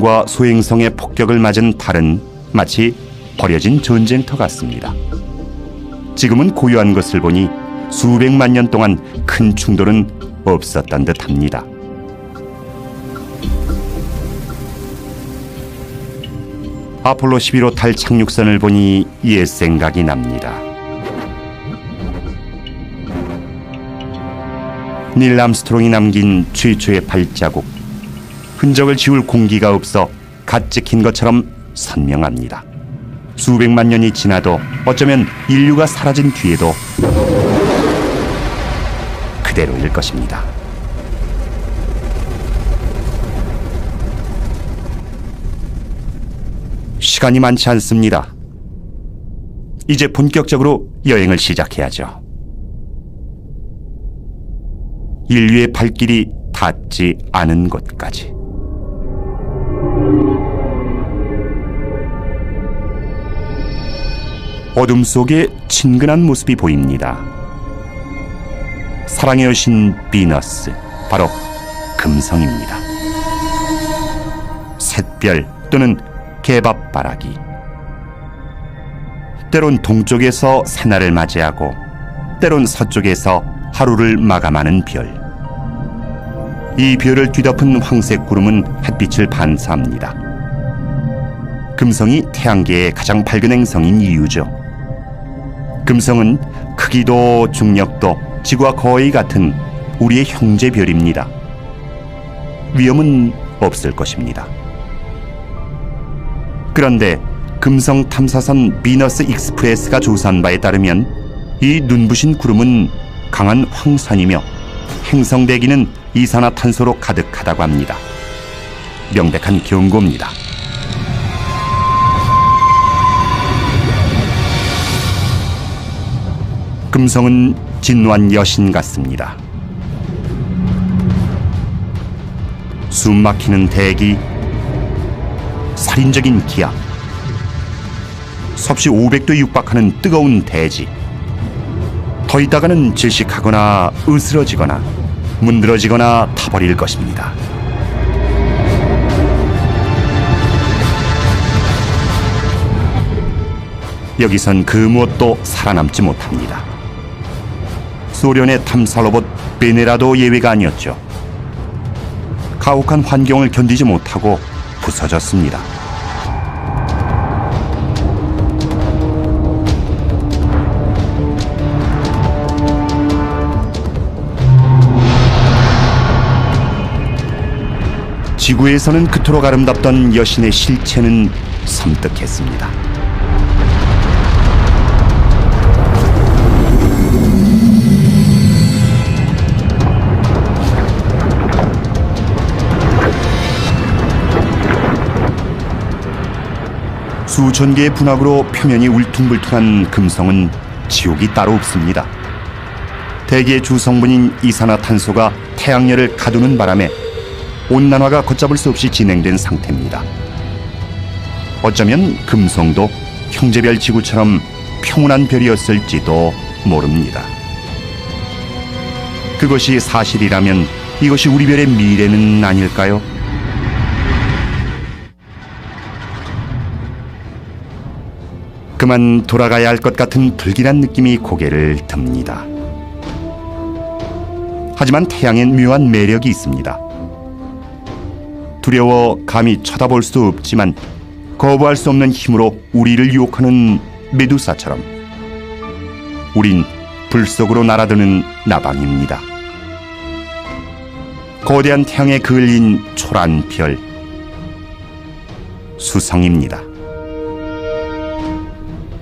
과 소행성의 폭격을 맞은 달은 마치 버려진 전쟁터 같습니다. 지금은 고요한 것을 보니 수백만 년 동안 큰 충돌은 없었던 듯합니다. 아폴로 11호 달 착륙선을 보니 옛 생각이 납니다. 닐 암스트롱이 남긴 최초의 발자국, 흔적을 지울 공기가 없어 갓 찍힌 것처럼 선명합니다. 수백만 년이 지나도 어쩌면 인류가 사라진 뒤에도 그대로일 것입니다. 시간이 많지 않습니다. 이제 본격적으로 여행을 시작해야죠. 인류의 발길이 닿지 않은 곳까지. 어둠 속에 친근한 모습이 보입니다. 사랑의 여신 비너스, 바로 금성입니다. 샛별 또는 개밥바라기, 때론 동쪽에서 새날을 맞이하고 때론 서쪽에서 하루를 마감하는 별. 이 별을 뒤덮은 황색 구름은 햇빛을 반사합니다. 금성이 태양계의 가장 밝은 행성인 이유죠. 금성은 크기도 중력도 지구와 거의 같은 우리의 형제별입니다. 위험은 없을 것입니다. 그런데 금성 탐사선 비너스 익스프레스가 조사한 바에 따르면 이 눈부신 구름은 강한 황산이며 행성 대기는 이산화탄소로 가득하다고 합니다. 명백한 경고입니다. 금성은 진노한 여신 같습니다. 숨 막히는 대기, 살인적인 기압, 섭씨 500도에 육박하는 뜨거운 대지. 더 있다가는 질식하거나 으스러지거나 문드러지거나 타버릴 것입니다. 여기선 그 무엇도 살아남지 못합니다. 소련의 탐사 로봇 베네라도 예외가 아니었죠. 가혹한 환경을 견디지 못하고 부서졌습니다. 지구에서는 그토록 아름답던 여신의 실체는 섬뜩했습니다. 수천 개의 분화구로 표면이 울퉁불퉁한 금성은 지옥이 따로 없습니다. 대기의 주성분인 이산화탄소가 태양열을 가두는 바람에 온난화가 걷잡을 수 없이 진행된 상태입니다. 어쩌면 금성도 형제별 지구처럼 평온한 별이었을지도 모릅니다. 그것이 사실이라면 이것이 우리 별의 미래는 아닐까요? 그만 돌아가야 할 것 같은 불길한 느낌이 고개를 듭니다. 하지만 태양엔 묘한 매력이 있습니다. 두려워 감히 쳐다볼 수 없지만 거부할 수 없는 힘으로 우리를 유혹하는 메두사처럼 우린 불 속으로 날아드는 나방입니다. 거대한 태양에 그을린 초란 별, 수성입니다.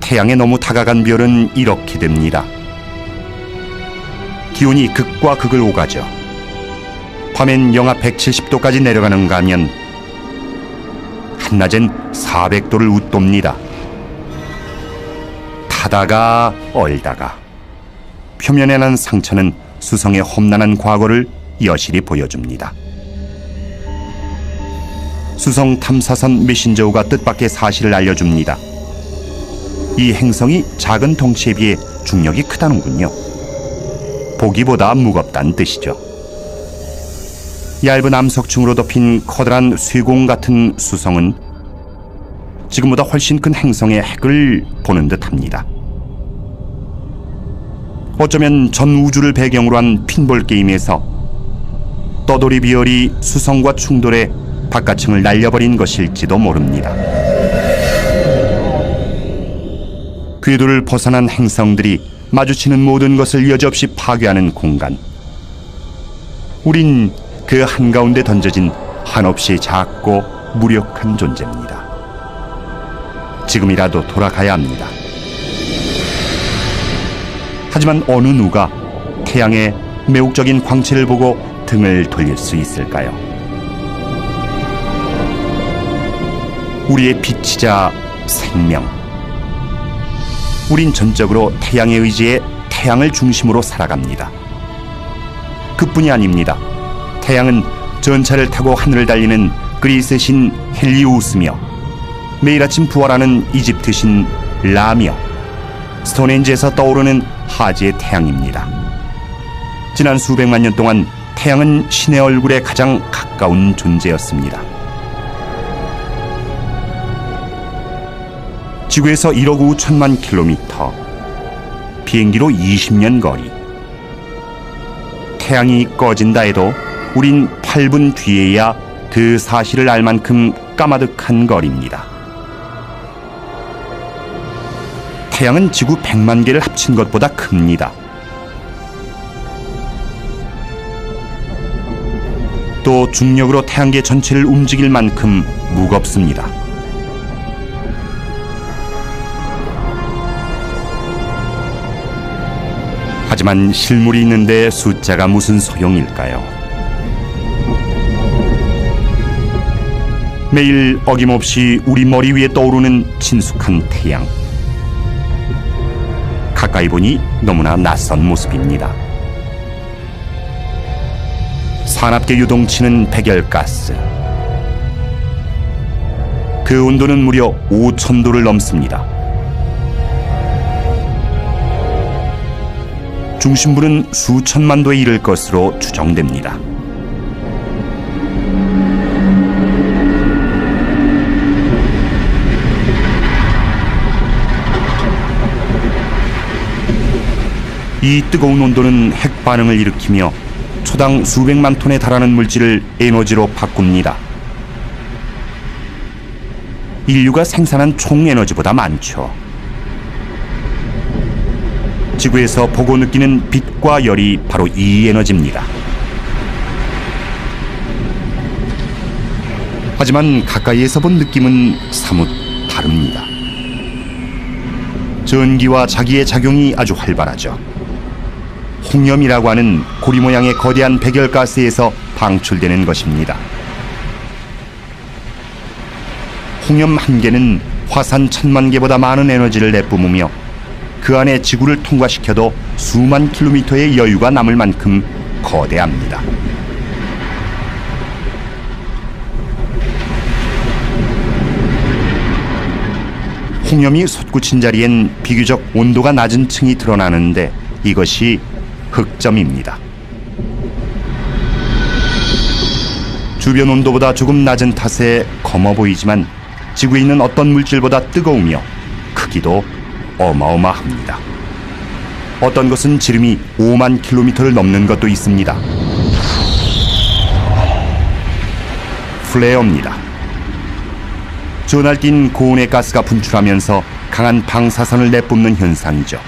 태양에 너무 다가간 별은 이렇게 됩니다. 기온이 극과 극을 오가죠. 밤엔 영하 170도까지 내려가는가 하면 한낮엔 400도를 웃돕니다. 타다가 얼다가 표면에 난 상처는 수성의 험난한 과거를 여실히 보여줍니다. 수성 탐사선 메신저우가 뜻밖의 사실을 알려줍니다. 이 행성이 작은 덩치에 비해 중력이 크다는군요. 보기보다 무겁다는 뜻이죠. 얇은 암석층으로 덮인 커다란 쇠공 같은 수성은 지금보다 훨씬 큰 행성의 핵을 보는 듯합니다. 어쩌면 전 우주를 배경으로 한 핀볼 게임에서 떠돌이 비열이 수성과 충돌해 바깥층을 날려버린 것일지도 모릅니다. 궤도를 벗어난 행성들이 마주치는 모든 것을 여지없이 파괴하는 공간. 우린 그 한가운데 던져진 한없이 작고 무력한 존재입니다. 지금이라도 돌아가야 합니다. 하지만 어느 누가 태양의 매혹적인 광채를 보고 등을 돌릴 수 있을까요? 우리의 빛이자 생명. 우린 전적으로 태양의 의지에 태양을 중심으로 살아갑니다. 그뿐이 아닙니다. 태양은 전차를 타고 하늘을 달리는 그리스의 신 헬리우스며 매일 아침 부활하는 이집트 신 라며 스톤헨지에서 떠오르는 하지의 태양입니다. 지난 수백만 년 동안 태양은 신의 얼굴에 가장 가까운 존재였습니다. 지구에서 1억 5천만 킬로미터, 비행기로 20년 거리. 태양이 꺼진다 해도 우린 8분 뒤에야 그 사실을 알 만큼 까마득한 거리입니다. 태양은 지구 100만 개를 합친 것보다 큽니다. 또 중력으로 태양계 전체를 움직일 만큼 무겁습니다. 하지만 실물이 있는데 숫자가 무슨 소용일까요? 매일 어김없이 우리 머리 위에 떠오르는 친숙한 태양. 가까이 보니 너무나 낯선 모습입니다. 산압계 유동치는 백열가스. 그 온도는 무려 5,000도를 넘습니다. 중심부는 수천만 도에 이를 것으로 추정됩니다. 이 뜨거운 온도는 핵 반응을 일으키며 초당 수백만 톤에 달하는 물질을 에너지로 바꿉니다. 인류가 생산한 총 에너지보다 많죠. 지구에서 보고 느끼는 빛과 열이 바로 이 에너지입니다. 하지만 가까이에서 본 느낌은 사뭇 다릅니다. 전기와 자기의 작용이 아주 활발하죠. 홍염이라고 하는 고리 모양의 거대한 백열가스에서 방출되는 것입니다. 홍염 한 개는 화산 1000만 개보다 많은 에너지를 내뿜으며 그 안에 지구를 통과시켜도 수만 킬로미터의 여유가 남을 만큼 거대합니다. 홍염이 솟구친 자리엔 비교적 온도가 낮은 층이 드러나는데 이것이 흑점입니다. 주변 온도보다 조금 낮은 탓에 검어 보이지만 지구에 있는 어떤 물질보다 뜨거우며 크기도 어마어마합니다. 어떤 것은 지름이 5만 킬로미터를 넘는 것도 있습니다. 플레어입니다. 전날 뛴 고온의 가스가 분출하면서 강한 방사선을 내뿜는 현상이죠.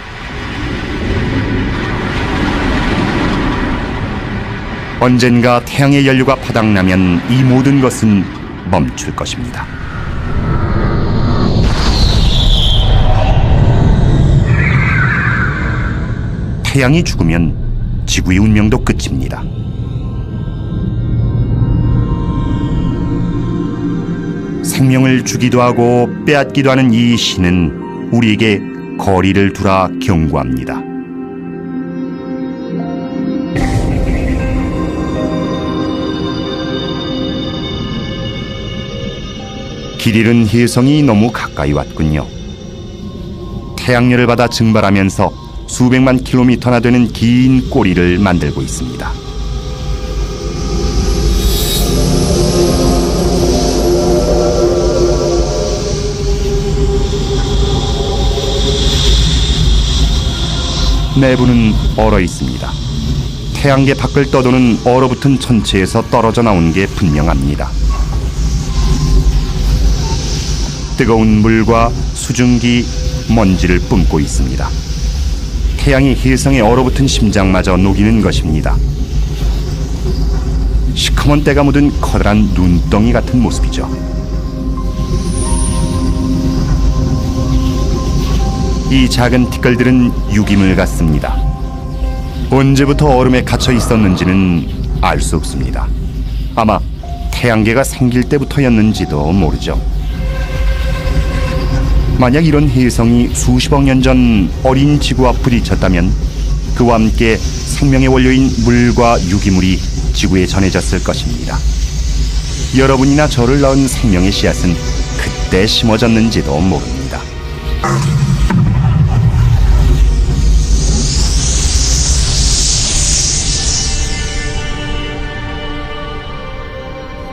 언젠가 태양의 연료가 바닥나면 이 모든 것은 멈출 것입니다. 태양이 죽으면 지구의 운명도 끝입니다. 생명을 주기도 하고 빼앗기도 하는 이 신은 우리에게 거리를 두라 경고합니다. 길 잃은 혜성이 너무 가까이 왔군요. 태양열을 받아 증발하면서 수백만 킬로미터나 되는 긴 꼬리를 만들고 있습니다. 내부는 얼어 있습니다. 태양계 밖을 떠도는 얼어붙은 천체에서 떨어져 나온 게 분명합니다. 뜨거운 물과 수증기, 먼지를 뿜고 있습니다. 태양이 혜성의 얼어붙은 심장마저 녹이는 것입니다. 시커먼 때가 묻은 커다란 눈덩이 같은 모습이죠. 이 작은 티끌들은 유기물 같습니다. 언제부터 얼음에 갇혀 있었는지는 알 수 없습니다. 아마 태양계가 생길 때부터였는지도 모르죠. 만약 이런 혜성이 수십억 년 전 어린 지구와 부딪혔다면 그와 함께 생명의 원료인 물과 유기물이 지구에 전해졌을 것입니다. 여러분이나 저를 낳은 생명의 씨앗은 그때 심어졌는지도 모릅니다.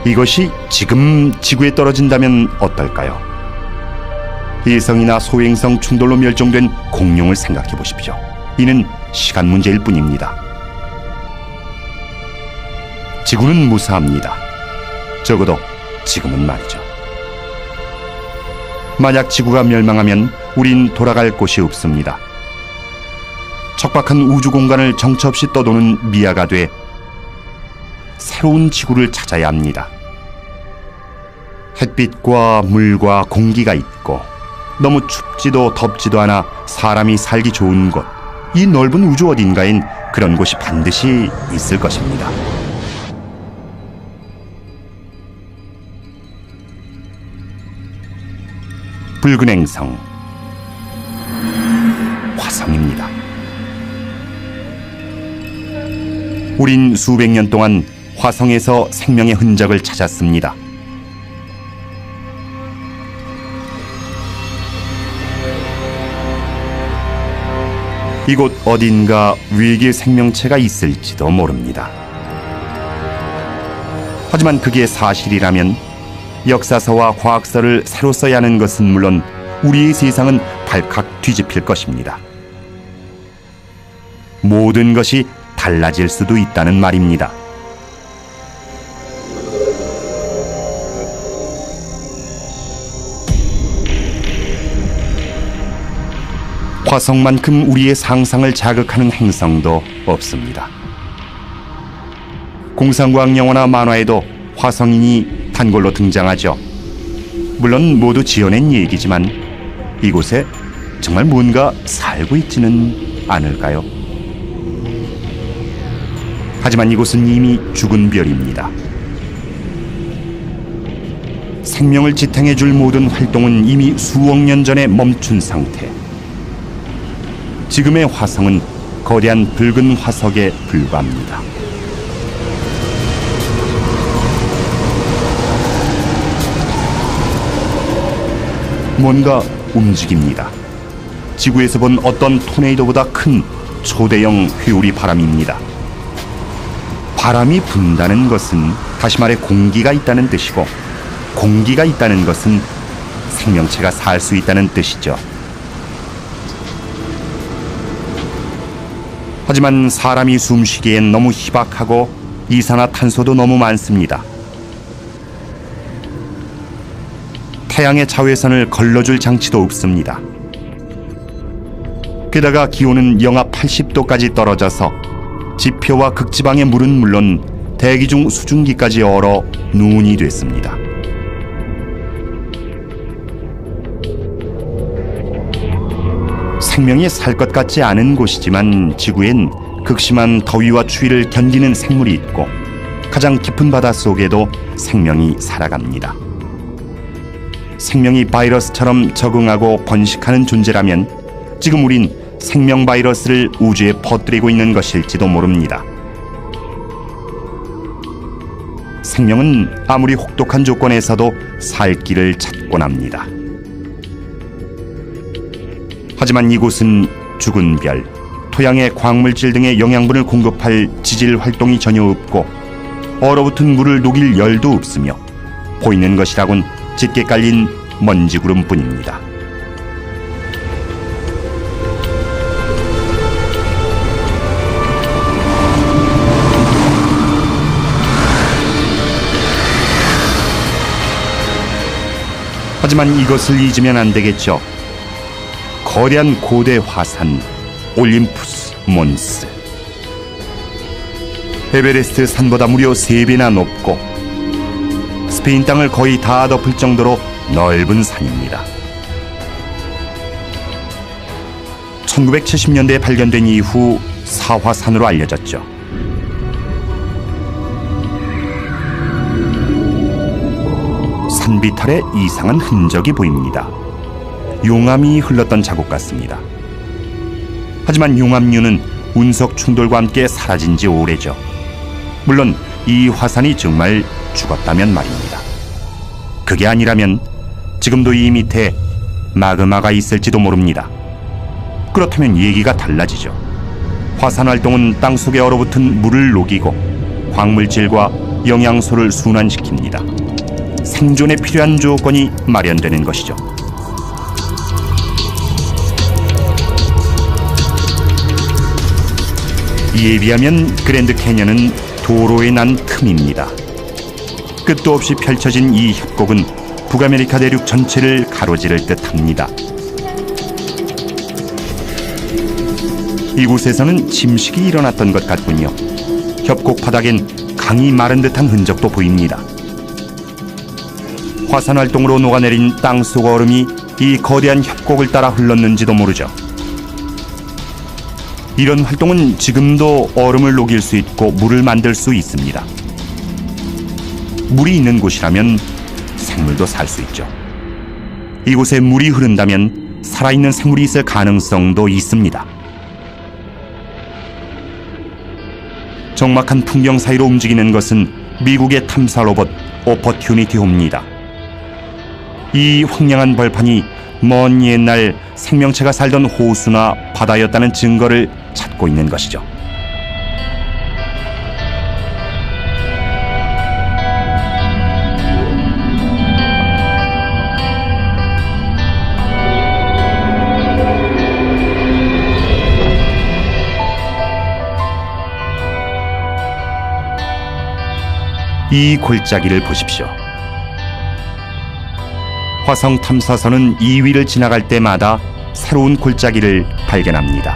이것이 지금 지구에 떨어진다면 어떨까요? 혜성이나 소행성 충돌로 멸종된 공룡을 생각해 보십시오. 이는 시간 문제일 뿐입니다. 지구는 무사합니다. 적어도 지금은 말이죠. 만약 지구가 멸망하면 우린 돌아갈 곳이 없습니다. 척박한 우주 공간을 정처 없이 떠도는 미아가 돼 새로운 지구를 찾아야 합니다. 햇빛과 물과 공기가 있고 너무 춥지도 덥지도 않아 사람이 살기 좋은 곳, 이 넓은 우주 어딘가엔 그런 곳이 반드시 있을 것입니다. 붉은 행성, 화성입니다. 우린 수백 년 동안 화성에서 생명의 흔적을 찾았습니다. 이곳 어딘가 외계 생명체가 있을지도 모릅니다. 하지만 그게 사실이라면 역사서와 과학서를 새로 써야 하는 것은 물론 우리의 세상은 발칵 뒤집힐 것입니다. 모든 것이 달라질 수도 있다는 말입니다. 화성만큼 우리의 상상을 자극하는 행성도 없습니다. 공상과학 영화나 만화에도 화성인이 단골로 등장하죠. 물론 모두 지어낸 얘기지만 이곳에 정말 뭔가 살고 있지는 않을까요? 하지만 이곳은 이미 죽은 별입니다. 생명을 지탱해줄 모든 활동은 이미 수억 년 전에 멈춘 상태. 지금의 화성은 거대한 붉은 화석에 불과합니다. 뭔가 움직입니다. 지구에서 본 어떤 토네이도보다 큰 초대형 회오리 바람입니다. 바람이 분다는 것은 다시 말해 공기가 있다는 뜻이고, 공기가 있다는 것은 생명체가 살 수 있다는 뜻이죠. 하지만 사람이 숨쉬기엔 너무 희박하고 이산화탄소도 너무 많습니다. 태양의 자외선을 걸러줄 장치도 없습니다. 게다가 기온은 영하 80도까지 떨어져서 지표와 극지방의 물은 물론 대기 중 수증기까지 얼어 눈이 됐습니다. 생명이 살 것 같지 않은 곳이지만 지구엔 극심한 더위와 추위를 견디는 생물이 있고 가장 깊은 바다 속에도 생명이 살아갑니다. 생명이 바이러스처럼 적응하고 번식하는 존재라면 지금 우린 생명 바이러스를 우주에 퍼뜨리고 있는 것일지도 모릅니다. 생명은 아무리 혹독한 조건에서도 살 길을 찾곤 합니다. 하지만 이곳은 죽은 별, 토양의 광물질 등의 영양분을 공급할 지질 활동이 전혀 없고 얼어붙은 물을 녹일 열도 없으며 보이는 것이라곤 짙게 깔린 먼지구름뿐입니다. 하지만 이것을 잊으면 안 되겠죠. 거대한 고대 화산 올림푸스 몬스. 에베레스트 산보다 무려 3배나 높고 스페인 땅을 거의 다 덮을 정도로 넓은 산입니다. 1970년대에 발견된 이후 사화산으로 알려졌죠. 산 비탈에 이상한 흔적이 보입니다. 용암이 흘렀던 자국 같습니다. 하지만 용암류는 운석 충돌과 함께 사라진 지 오래죠. 물론 이 화산이 정말 죽었다면 말입니다. 그게 아니라면 지금도 이 밑에 마그마가 있을지도 모릅니다. 그렇다면 얘기가 달라지죠. 화산 활동은 땅속에 얼어붙은 물을 녹이고 광물질과 영양소를 순환시킵니다. 생존에 필요한 조건이 마련되는 것이죠. 이에 비하면 그랜드 캐년은 도로에 난 틈입니다. 끝도 없이 펼쳐진 이 협곡은 북아메리카 대륙 전체를 가로지를 듯합니다. 이곳에서는 침식이 일어났던 것 같군요. 협곡 바닥엔 강이 마른 듯한 흔적도 보입니다. 화산 활동으로 녹아내린 땅속 얼음이 이 거대한 협곡을 따라 흘렀는지도 모르죠. 이런 활동은 지금도 얼음을 녹일 수 있고 물을 만들 수 있습니다. 물이 있는 곳이라면 생물도 살 수 있죠. 이곳에 물이 흐른다면 살아있는 생물이 있을 가능성도 있습니다. 적막한 풍경 사이로 움직이는 것은 미국의 탐사 로봇 오퍼튜니티호입니다. 이 황량한 벌판이 먼 옛날 생명체가 살던 호수나 바다였다는 증거를 찾고 있는 것이죠. 이 골짜기를 보십시오. 화성 탐사선은 이 위를 지나갈 때마다 새로운 골짜기를 발견합니다.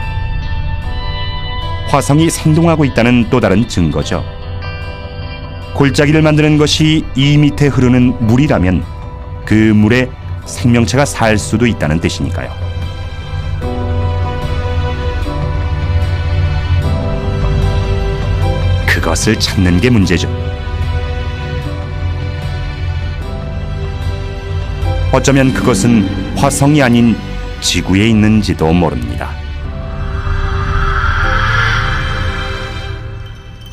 화성이 생동하고 있다는 또 다른 증거죠. 골짜기를 만드는 것이 이 밑에 흐르는 물이라면 그 물에 생명체가 살 수도 있다는 뜻이니까요. 그것을 찾는 게 문제죠. 어쩌면 그것은 화성이 아닌 지구에 있는지도 모릅니다.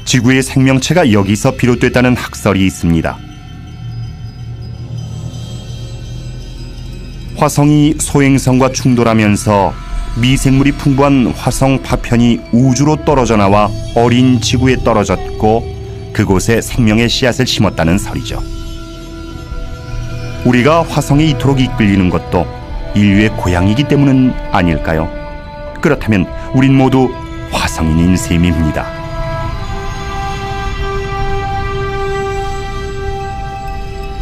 지구의 생명체가 여기서 비롯됐다는 학설이 있습니다. 화성이 소행성과 충돌하면서 미생물이 풍부한 화성 파편이 우주로 떨어져 나와 어린 지구에 떨어졌고 그곳에 생명의 씨앗을 심었다는 설이죠. 우리가 화성에 이토록 이끌리는 것도 인류의 고향이기 때문은 아닐까요? 그렇다면 우린 모두 화성인인 셈입니다.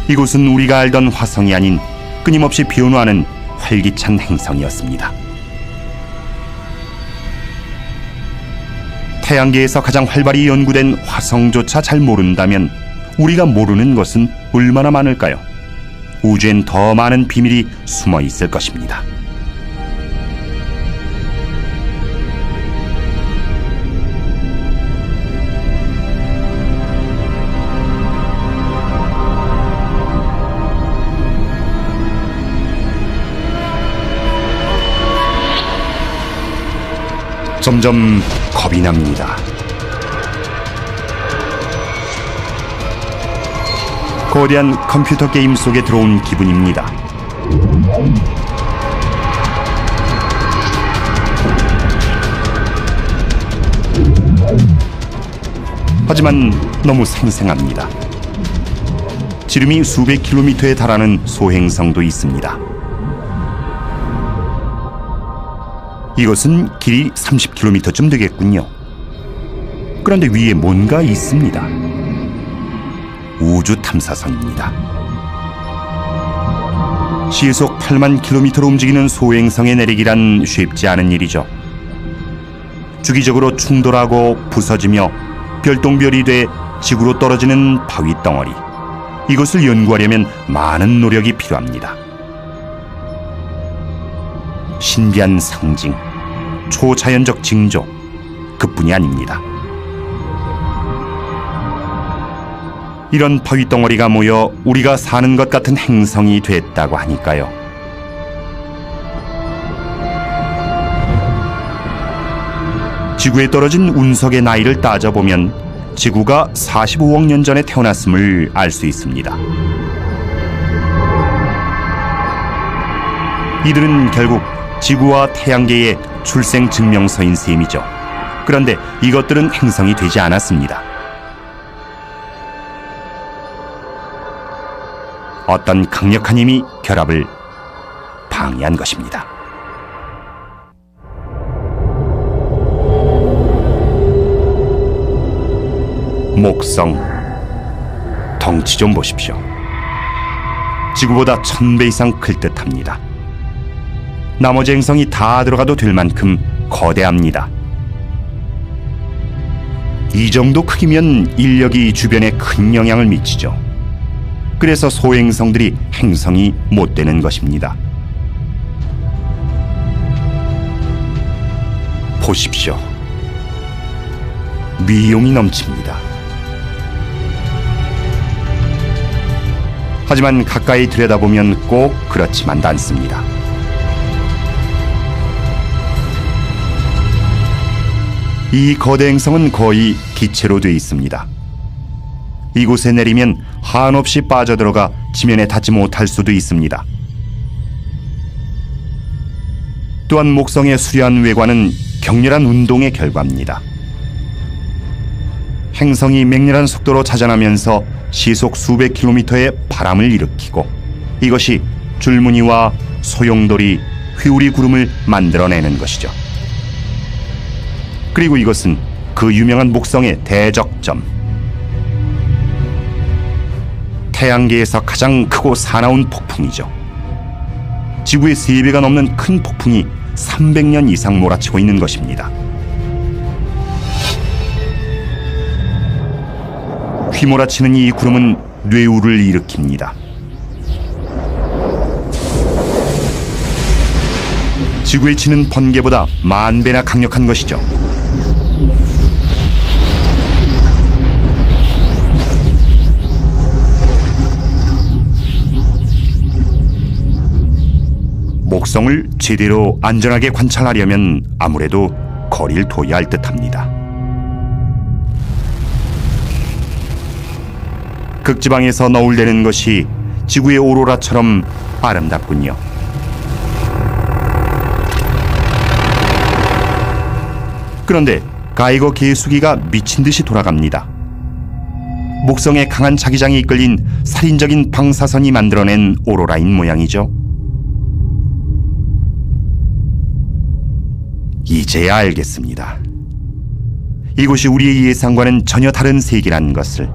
이곳은 우리가 알던 화성이 아닌 끊임없이 변화하는 활기찬 행성이었습니다. 태양계에서 가장 활발히 연구된 화성조차 잘 모른다면 우리가 모르는 것은 얼마나 많을까요? 우주엔 더 많은 비밀이 숨어 있을 것입니다. 점점 겁이 납니다. 거대한 컴퓨터 게임 속에 들어온 기분입니다. 하지만 너무 생생합니다. 지름이 수백 킬로미터에 달하는 소행성도 있습니다. 이것은 길이 30km쯤 되겠군요. 그런데 위에 뭔가 있습니다. 우주 탐사선입니다. 시속 8만 킬로미터로 움직이는 소행성의 내리기란 쉽지 않은 일이죠. 주기적으로 충돌하고 부서지며 별똥별이 돼 지구로 떨어지는 바위 덩어리. 이것을 연구하려면 많은 노력이 필요합니다. 신비한 상징, 초자연적 징조, 그뿐이 아닙니다. 이런 바위 덩어리가 모여 우리가 사는 것 같은 행성이 됐다고 하니까요. 지구에 떨어진 운석의 나이를 따져보면 지구가 45억 년 전에 태어났음을 알 수 있습니다. 이들은 결국 지구와 태양계의 출생 증명서인 셈이죠. 그런데 이것들은 행성이 되지 않았습니다. 어떤 강력한 힘이 결합을 방해한 것입니다. 목성, 덩치 좀 보십시오. 지구보다 1000배 이상 클 듯합니다. 나머지 행성이 다 들어가도 될 만큼 거대합니다. 이 정도 크기면 인력이 주변에 큰 영향을 미치죠. 그래서 소행성들이 행성이 못 되는 것입니다. 보십시오. 미용이 넘칩니다. 하지만 가까이 들여다보면 꼭 그렇지만도 않습니다. 이 거대 행성은 거의 기체로 되어 있습니다. 이곳에 내리면 한없이 빠져들어가 지면에 닿지 못할 수도 있습니다. 또한 목성의 수려한 외관은 격렬한 운동의 결과입니다. 행성이 맹렬한 속도로 자전하면서 시속 수백 킬로미터의 바람을 일으키고 이것이 줄무늬와 소용돌이, 휘우리 구름을 만들어내는 것이죠. 그리고 이것은 그 유명한 목성의 대적점, 태양계에서 가장 크고 사나운 폭풍이죠. 지구의 3배가 넘는 큰 폭풍이 300년 이상 몰아치고 있는 것입니다. 휘몰아치는 이 구름은 뇌우를 일으킵니다. 지구에 치는 번개보다 10,000배나 강력한 것이죠. 목성을 제대로 안전하게 관찰하려면 아무래도 거리를 둬야 할 듯합니다. 극지방에서 너울대는 것이 지구의 오로라처럼 아름답군요. 그런데 가이거 계수기가 미친 듯이 돌아갑니다. 목성의 강한 자기장에 이끌린 살인적인 방사선이 만들어낸 오로라인 모양이죠. 이제야 알겠습니다. 이곳이 우리의 예상과는 전혀 다른 세계라는 것을.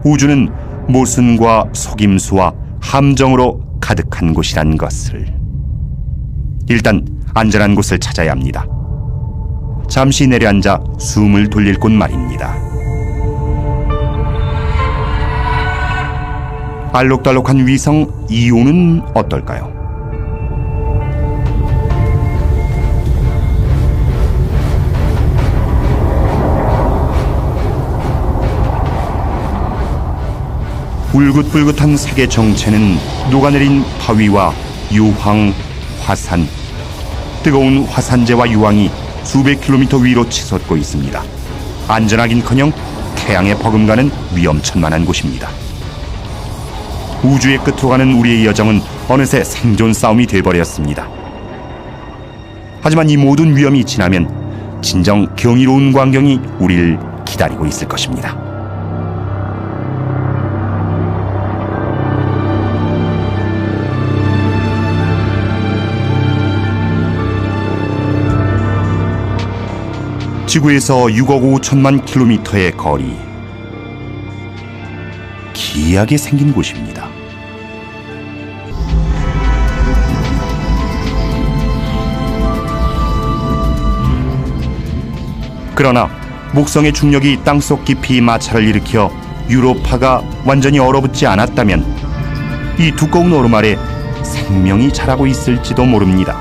우주는 모순과 속임수와 함정으로 가득한 곳이란 것을. 일단 안전한 곳을 찾아야 합니다. 잠시 내려앉아 숨을 돌릴 곳 말입니다. 알록달록한 위성 이오는 어떨까요? 울긋불긋한 색의 정체는 녹아내린 바위와 유황, 화산, 뜨거운 화산재와 유황이 수백 킬로미터 위로 치솟고 있습니다. 안전하긴커녕 태양에 버금가는 위험천만한 곳입니다. 우주의 끝으로 가는 우리의 여정은 어느새 생존 싸움이 돼버렸습니다. 하지만 이 모든 위험이 지나면 진정 경이로운 광경이 우리를 기다리고 있을 것입니다. 지구에서 6억 5천만 킬로미터의 거리. 기이하게 생긴 곳입니다. 그러나 목성의 중력이 땅속 깊이 마찰을 일으켜 유로파가 완전히 얼어붙지 않았다면 이 두꺼운 얼음 아래 생명이 자라고 있을지도 모릅니다.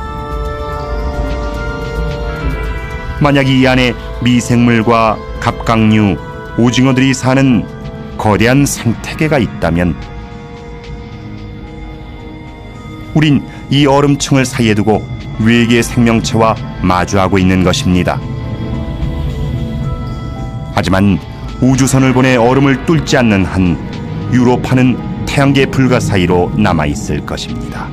만약 이 안에 미생물과 갑각류, 오징어들이 사는 거대한 생태계가 있다면 우린 이 얼음층을 사이에 두고 외계 생명체와 마주하고 있는 것입니다. 하지만 우주선을 보내 얼음을 뚫지 않는 한 유로파는 태양계 불가 사이로 남아있을 것입니다.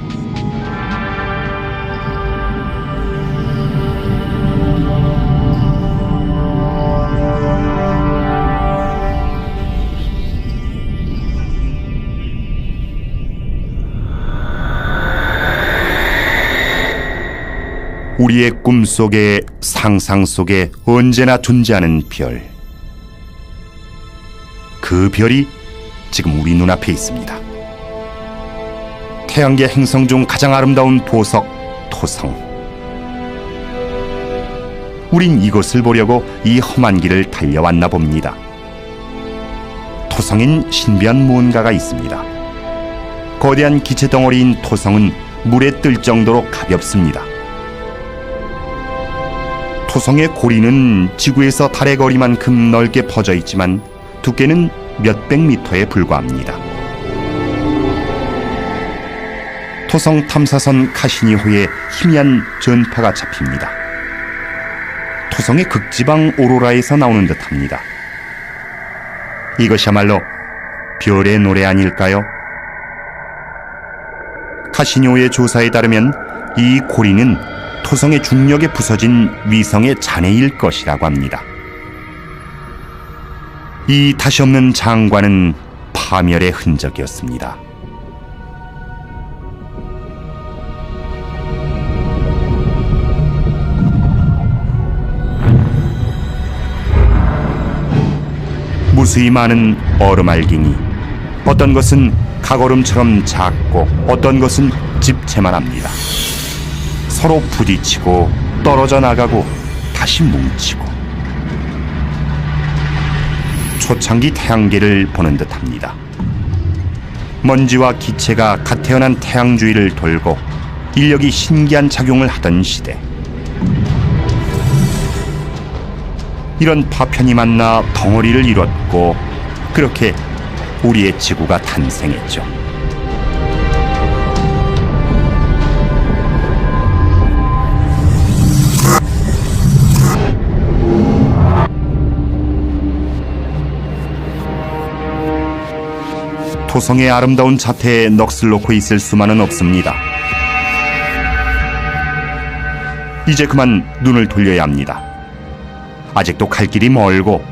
우리의 꿈속에 상상 속에 언제나 존재하는 별. 그 별이 지금 우리 눈앞에 있습니다. 태양계 행성 중 가장 아름다운 보석, 토성. 우린 이곳을 보려고 이 험한 길을 달려왔나 봅니다. 토성엔 신비한 무언가가 있습니다. 거대한 기체 덩어리인 토성은 물에 뜰 정도로 가볍습니다. 토성의 고리는 지구에서 달의 거리만큼 넓게 퍼져 있지만 두께는 몇백 미터에 불과합니다. 토성 탐사선 카시니호에 희미한 전파가 잡힙니다. 토성의 극지방 오로라에서 나오는 듯합니다. 이것이야말로 별의 노래 아닐까요? 카시니호의 조사에 따르면 이 고리는 토성의 중력에 부서진 위성의 잔해일 것이라고 합니다. 이 다시 없는 장관은 파멸의 흔적이었습니다. 무수히 많은 얼음알갱이, 어떤 것은 각얼음처럼 작고 어떤 것은 집채만합니다. 서로 부딪히고 떨어져 나가고 다시 뭉치고 초창기 태양계를 보는 듯합니다. 먼지와 기체가 갓 태어난 태양 주위를 돌고 인력이 신기한 작용을 하던 시대. 이런 파편이 만나 덩어리를 이뤘고 그렇게 우리의 지구가 탄생했죠. 토성의 아름다운 자태에 넋을 놓고 있을 수만은 없습니다. 이제 그만 눈을 돌려야 합니다. 아직도 갈 길이 멀고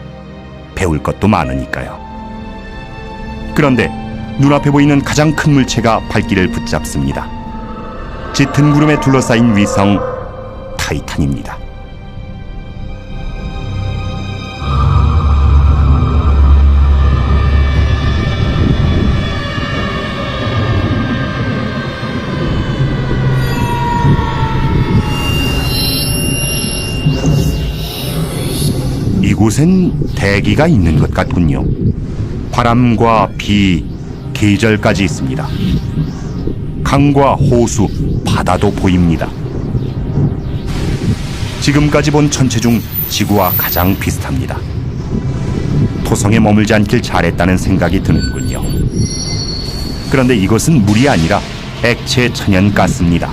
배울 것도 많으니까요. 그런데 눈앞에 보이는 가장 큰 물체가 발길을 붙잡습니다. 짙은 구름에 둘러싸인 위성 타이탄입니다. 이곳엔 대기가 있는 것 같군요. 바람과 비, 계절까지 있습니다. 강과 호수, 바다도 보입니다. 지금까지 본 천체 중 지구와 가장 비슷합니다. 토성에 머물지 않길 잘했다는 생각이 드는군요. 그런데 이것은 물이 아니라 액체 천연가스입니다.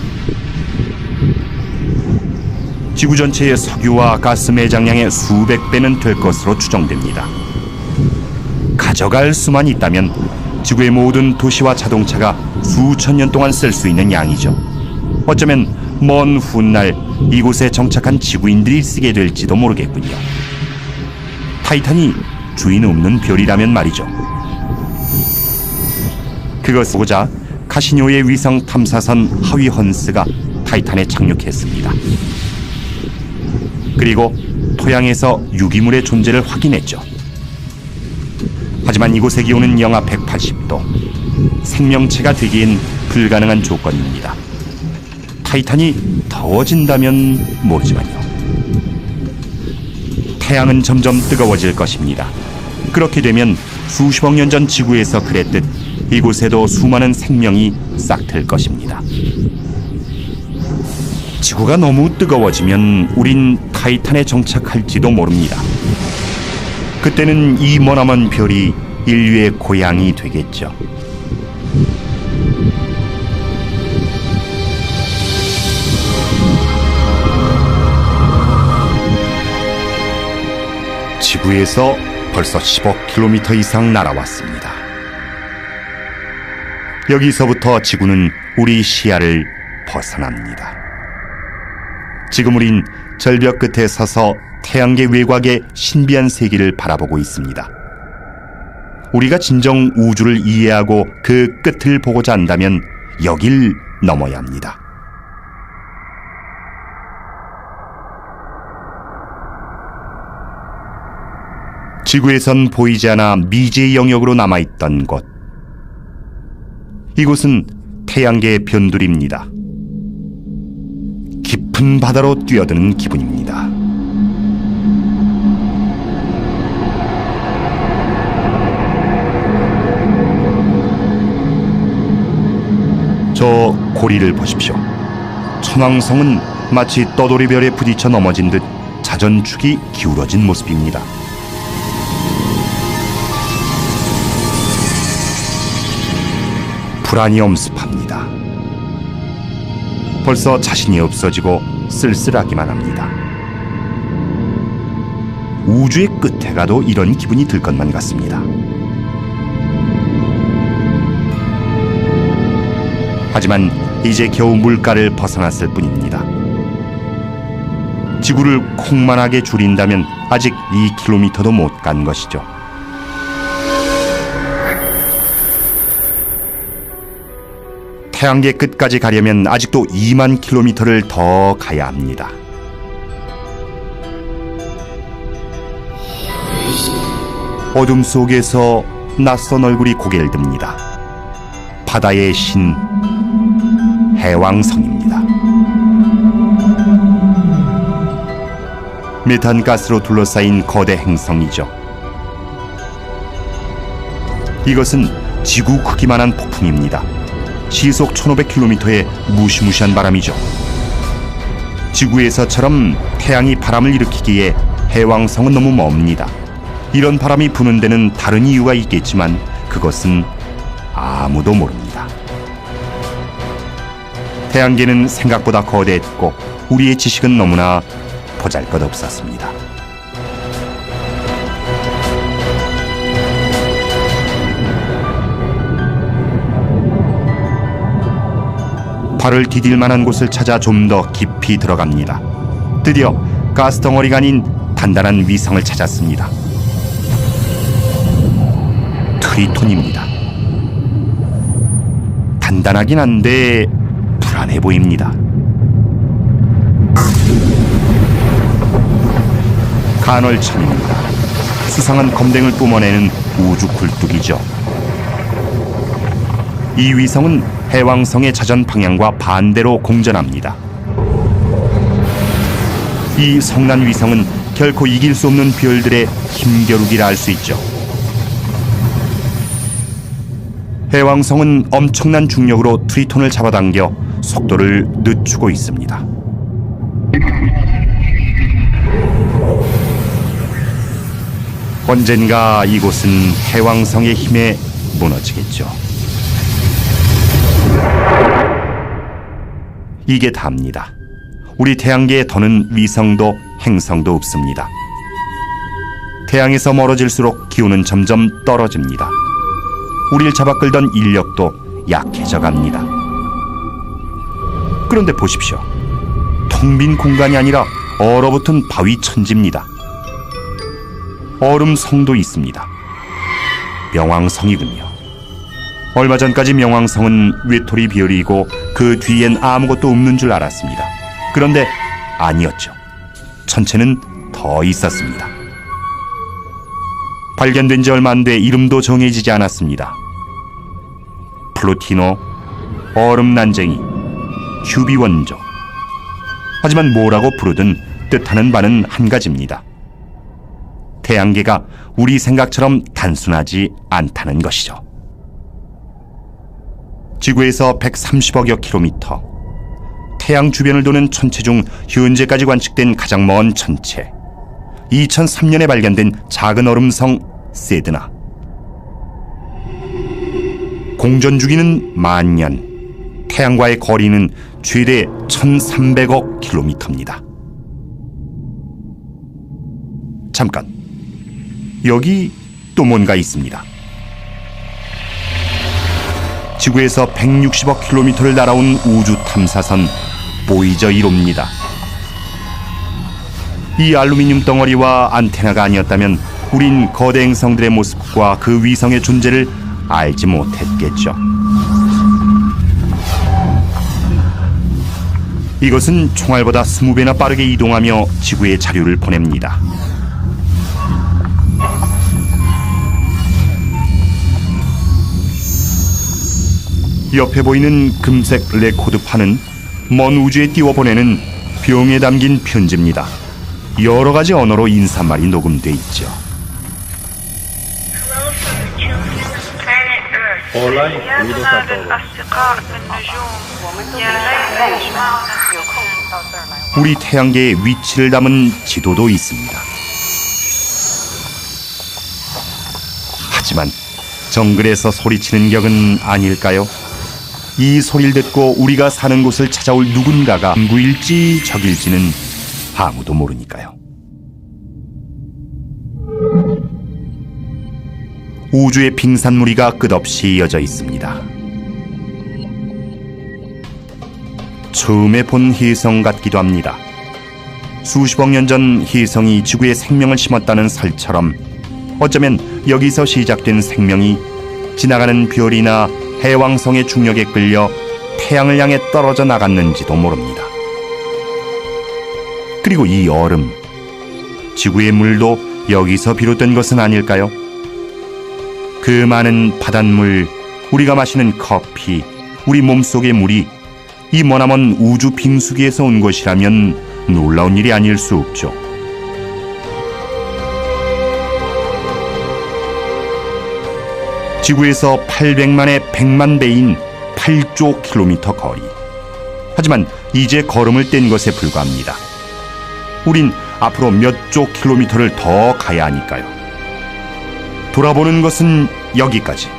지구 전체의 석유와 가스 매장량의 수백 배는 될 것으로 추정됩니다. 가져갈 수만 있다면 지구의 모든 도시와 자동차가 수천 년 동안 쓸 수 있는 양이죠. 어쩌면 먼 훗날 이곳에 정착한 지구인들이 쓰게 될지도 모르겠군요. 타이탄이 주인 없는 별이라면 말이죠. 그것을 보고자 카시니호의 위성 탐사선 하위 헌스가 타이탄에 착륙했습니다. 그리고 토양에서 유기물의 존재를 확인했죠. 하지만 이곳의 기온은 영하 180도. 생명체가 되기엔 불가능한 조건입니다. 타이탄이 더워진다면 모르지만요. 태양은 점점 뜨거워질 것입니다. 그렇게 되면 수십억 년 전 지구에서 그랬듯 이곳에도 수많은 생명이 싹틀 것입니다. 지구가 너무 뜨거워지면 우린 타이탄에 정착할지도 모릅니다. 그때는 이 머나먼 별이 인류의 고향이 되겠죠. 지구에서 벌써 10억 km 이상 날아왔습니다. 여기서부터 지구는 우리 시야를 벗어납니다. 지금 우린 절벽 끝에 서서 태양계 외곽의 신비한 세계를 바라보고 있습니다. 우리가 진정 우주를 이해하고 그 끝을 보고자 한다면 여길 넘어야 합니다. 지구에선 보이지 않아 미지의 영역으로 남아있던 곳. 이곳은 태양계의 변두리입니다. 깊은 바다로 뛰어드는 기분입니다. 저 고리를 보십시오. 천왕성은 마치 떠돌이별에 부딪혀 넘어진 듯 자전축이 기울어진 모습입니다. 불안이 엄습합니다. 벌써 자신이 없어지고 쓸쓸하기만 합니다. 우주의 끝에 가도 이런 기분이 들 것만 같습니다. 하지만 이제 겨우 물가를 벗어났을 뿐입니다. 지구를 콩만하게 줄인다면 아직 2km도 못 간 것이죠. 태양계 끝까지 가려면 아직도 2만 km를 더 가야 합니다. 어둠 속에서 낯선 얼굴이 고개를 듭니다. 바다의 신 해왕성입니다. 메탄가스로 둘러싸인 거대 행성이죠. 이것은 지구 크기만한 폭풍입니다. 시속 1500km의 무시무시한 바람이죠. 지구에서처럼 태양이 바람을 일으키기에 해왕성은 너무 멉니다. 이런 바람이 부는 데는 다른 이유가 있겠지만 그것은 아무도 모릅니다. 태양계는 생각보다 거대했고 우리의 지식은 너무나 보잘것없었습니다. 발을 디딜 만한 곳을 찾아 좀 더 깊이 들어갑니다. 드디어 가스덩어리가 아닌 단단한 위성을 찾았습니다. 트리톤입니다. 단단하긴 한데 불안해 보입니다. 간헐천입니다. 수상한 검댕을 뿜어내는 우주 굴뚝이죠. 이 위성은 해왕성의 자전 방향과 반대로 공전합니다. 이 성난 위성은 결코 이길 수 없는 별들의 힘겨루기라 할 수 있죠. 해왕성은 엄청난 중력으로 트리톤을 잡아당겨 속도를 늦추고 있습니다. 언젠가 이곳은 해왕성의 힘에 무너지겠죠. 이게 답니다. 우리 태양계에 더는 위성도 행성도 없습니다. 태양에서 멀어질수록 기온은 점점 떨어집니다. 우리를 잡아끌던 인력도 약해져 갑니다. 그런데 보십시오. 텅 빈 공간이 아니라 얼어붙은 바위 천지입니다. 얼음성도 있습니다. 명왕성이군요. 얼마 전까지 명왕성은 외톨이 별이고 그 뒤엔 아무것도 없는 줄 알았습니다. 그런데 아니었죠. 천체는 더 있었습니다. 발견된 지 얼마 안 돼 이름도 정해지지 않았습니다. 플루티노, 얼음난쟁이, 휴비원조. 하지만 뭐라고 부르든 뜻하는 바는 한 가지입니다. 태양계가 우리 생각처럼 단순하지 않다는 것이죠. 지구에서 130억여 킬로미터, 태양 주변을 도는 천체 중 현재까지 관측된 가장 먼 천체, 2003년에 발견된 작은 얼음성 세드나. 공전 주기는 만년, 태양과의 거리는 최대 1300억 킬로미터입니다. 잠깐, 여기 또 뭔가 있습니다. 지구에서 160억 킬로미터를 날아온 우주 탐사선 보이저 1호입니다. 이 알루미늄 덩어리와 안테나가 아니었다면 우린 거대 행성들의 모습과 그 위성의 존재를 알지 못했겠죠. 이것은 총알보다 20배나 빠르게 이동하며 지구에 자료를 보냅니다. 옆에 보이는 금색 레코드판은 먼 우주에 띄워보내는 병에 담긴 편지입니다. 여러 가지 언어로 인사말이 녹음돼 있죠. 우리 태양계의 위치를 담은 지도도 있습니다. 하지만 정글에서 소리치는 격은 아닐까요? 이 소리를 듣고 우리가 사는 곳을 찾아올 누군가가 누구일지 적일지는 아무도 모르니까요. 우주의 빙산무리가 끝없이 이어져 있습니다. 처음에 본 혜성 같기도 합니다. 수십억 년 전 혜성이 지구에 생명을 심었다는 설처럼 어쩌면 여기서 시작된 생명이 지나가는 별이나 해왕성의 중력에 끌려 태양을 향해 떨어져 나갔는지도 모릅니다. 그리고 이 얼음, 지구의 물도 여기서 비롯된 것은 아닐까요? 그 많은 바닷물, 우리가 마시는 커피, 우리 몸속의 물이 이 머나먼 우주 빙수기에서 온 것이라면 놀라운 일이 아닐 수 없죠. 지구에서 800만의 100만 배인 8조 킬로미터 거리. 하지만 이제 걸음을 뗀 것에 불과합니다. 우린 앞으로 몇 조 킬로미터를 더 가야 하니까요. 돌아보는 것은 여기까지.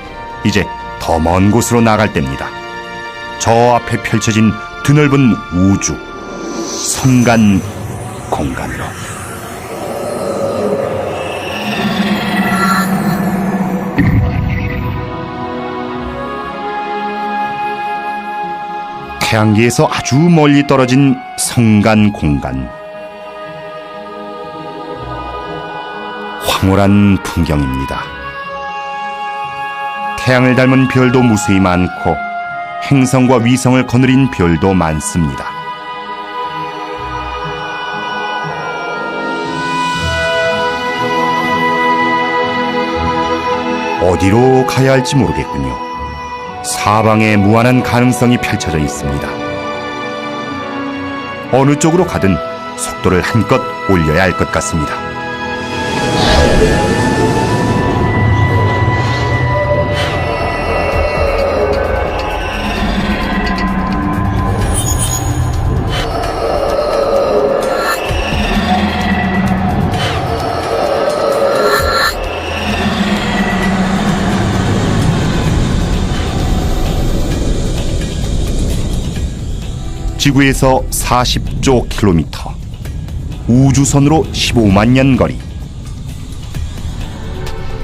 이제 더 먼 곳으로 나갈 때입니다. 저 앞에 펼쳐진 드넓은 우주, 성간 공간으로. 태양계에서 아주 멀리 떨어진 성간 공간. 황홀한 풍경입니다. 태양을 닮은 별도 무수히 많고 행성과 위성을 거느린 별도 많습니다. 어디로 가야 할지 모르겠군요. 사방에 무한한 가능성이 펼쳐져 있습니다. 어느 쪽으로 가든 속도를 한껏 올려야 할 것 같습니다. 지구에서 40조 킬로미터, 우주선으로 15만 년 거리.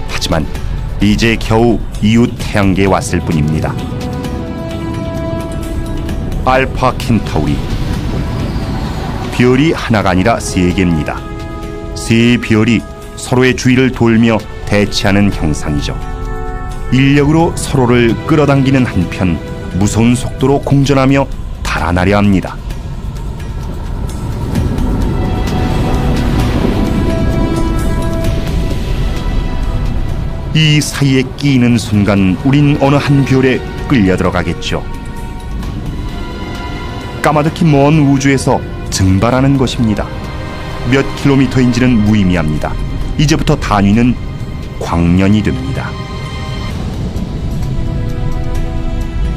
하지만 이제 겨우 이웃 태양계에 왔을 뿐입니다. 알파 켄타우리. 별이 하나가 아니라 3개입니다. 3별이 서로의 주위를 돌며 대치하는 형상이죠. 인력으로 서로를 끌어당기는 한편 무서운 속도로 공전하며 달아나려 합니다. 이 사이에 끼이는 순간 우린 어느 한 별에 끌려 들어가겠죠. 까마득히 먼 우주에서 증발하는 것입니다. 몇 킬로미터인지는 무의미합니다. 이제부터 단위는 광년이 됩니다.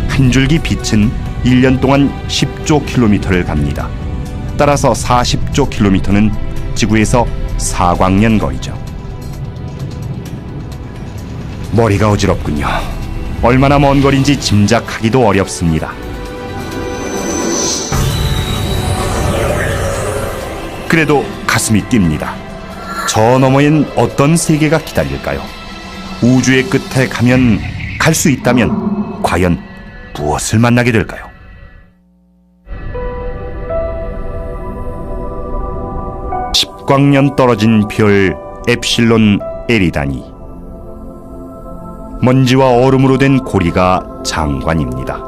한 줄기 빛은 1년 동안 10조 킬로미터를 갑니다. 따라서 40조 킬로미터는 지구에서 4광년 거리죠. 머리가 어지럽군요. 얼마나 먼 거리인지 짐작하기도 어렵습니다. 그래도 가슴이 뜁니다. 저 너머엔 어떤 세계가 기다릴까요? 우주의 끝에 가면, 갈 수 있다면 과연 무엇을 만나게 될까요? 광년 떨어진 별 엡실론 에리다니. 먼지와 얼음으로 된 고리가 장관입니다.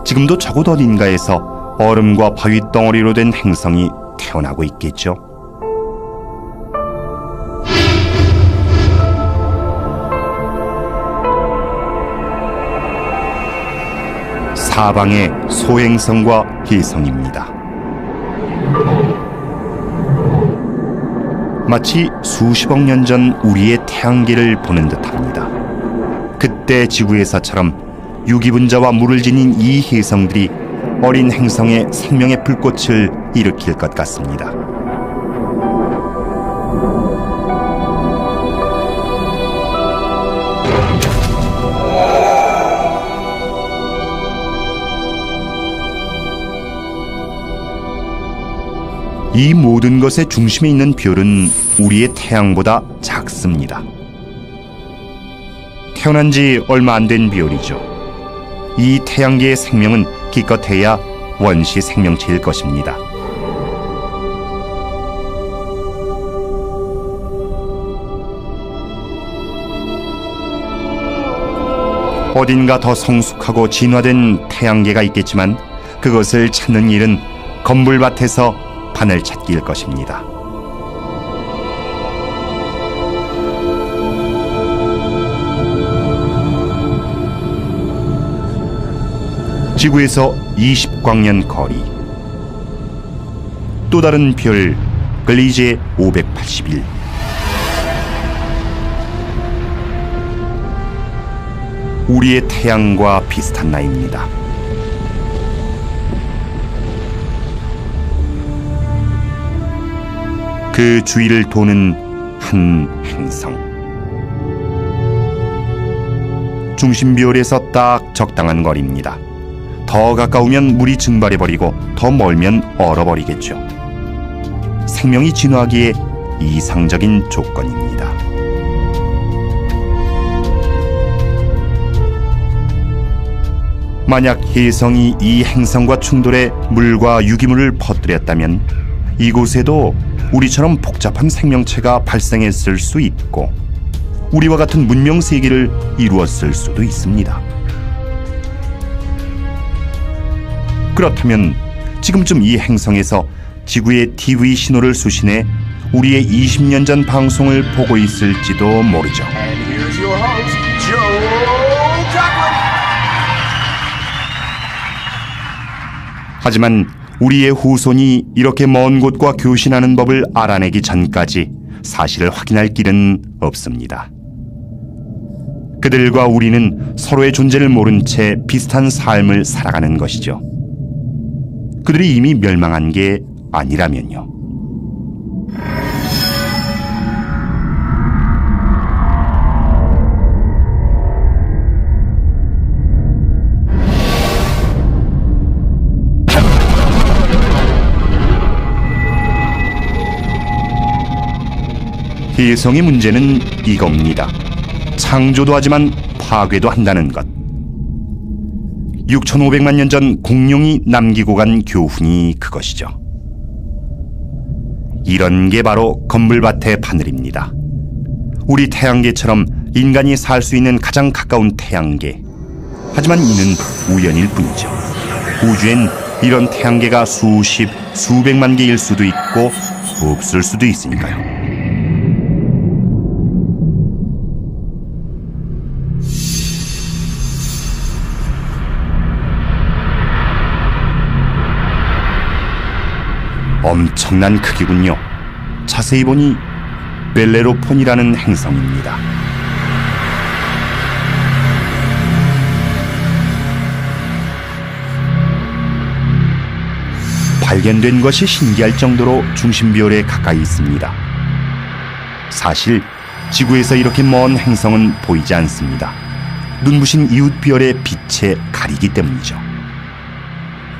지금도 저곳 어딘가에서 얼음과 바위 덩어리로 된 행성이 태어나고 있겠죠. 사방의 소행성과 혜성입니다. 마치 수십억 년 전 우리의 태양계를 보는 듯합니다. 그때 지구에서처럼 유기분자와 물을 지닌 이 혜성들이 어린 행성에 생명의 불꽃을 일으킬 것 같습니다. 이 모든 것의 중심에 있는 별은 우리의 태양보다 작습니다. 태어난 지 얼마 안 된 별이죠. 이 태양계의 생명은 기껏해야 원시 생명체일 것입니다. 어딘가 더 성숙하고 진화된 태양계가 있겠지만 그것을 찾는 일은 건불밭에서 바늘 찾기일 것입니다. 지구에서 20광년 거리. 또 다른 별 글리제 581. 우리의 태양과 비슷한 나이입니다. 그 주위를 도는 한 행성. 중심별에서 딱 적당한 거리입니다. 더 가까우면 물이 증발해버리고 더 멀면 얼어버리겠죠. 생명이 진화하기에 이상적인 조건입니다. 만약 혜성이 이 행성과 충돌해 물과 유기물을 퍼뜨렸다면 이곳에도 우리처럼 복잡한 생명체가 발생했을 수 있고 우리와 같은 문명 세계를 이루었을 수도 있습니다. 그렇다면 지금쯤 이 행성에서 지구의 TV 신호를 수신해 우리의 20년 전 방송을 보고 있을지도 모르죠. 하지만 우리의 후손이 이렇게 먼 곳과 교신하는 법을 알아내기 전까지 사실을 확인할 길은 없습니다. 그들과 우리는 서로의 존재를 모른 채 비슷한 삶을 살아가는 것이죠. 그들이 이미 멸망한 게 아니라면요. 혜성의 문제는 이겁니다. 창조도 하지만 파괴도 한다는 것. 6,500만 년 전 공룡이 남기고 간 교훈이 그것이죠. 이런 게 바로 건물밭의 바늘입니다. 우리 태양계처럼 인간이 살 수 있는 가장 가까운 태양계. 하지만 이는 우연일 뿐이죠. 우주엔 이런 태양계가 수십, 수백만 개일 수도 있고 없을 수도 있으니까요. 엄청난 크기군요. 자세히 보니 벨레로폰이라는 행성입니다. 발견된 것이 신기할 정도로 중심비월에 가까이 있습니다. 사실 지구에서 이렇게 먼 행성은 보이지 않습니다. 눈부신 이웃비월의 빛에 가리기 때문이죠.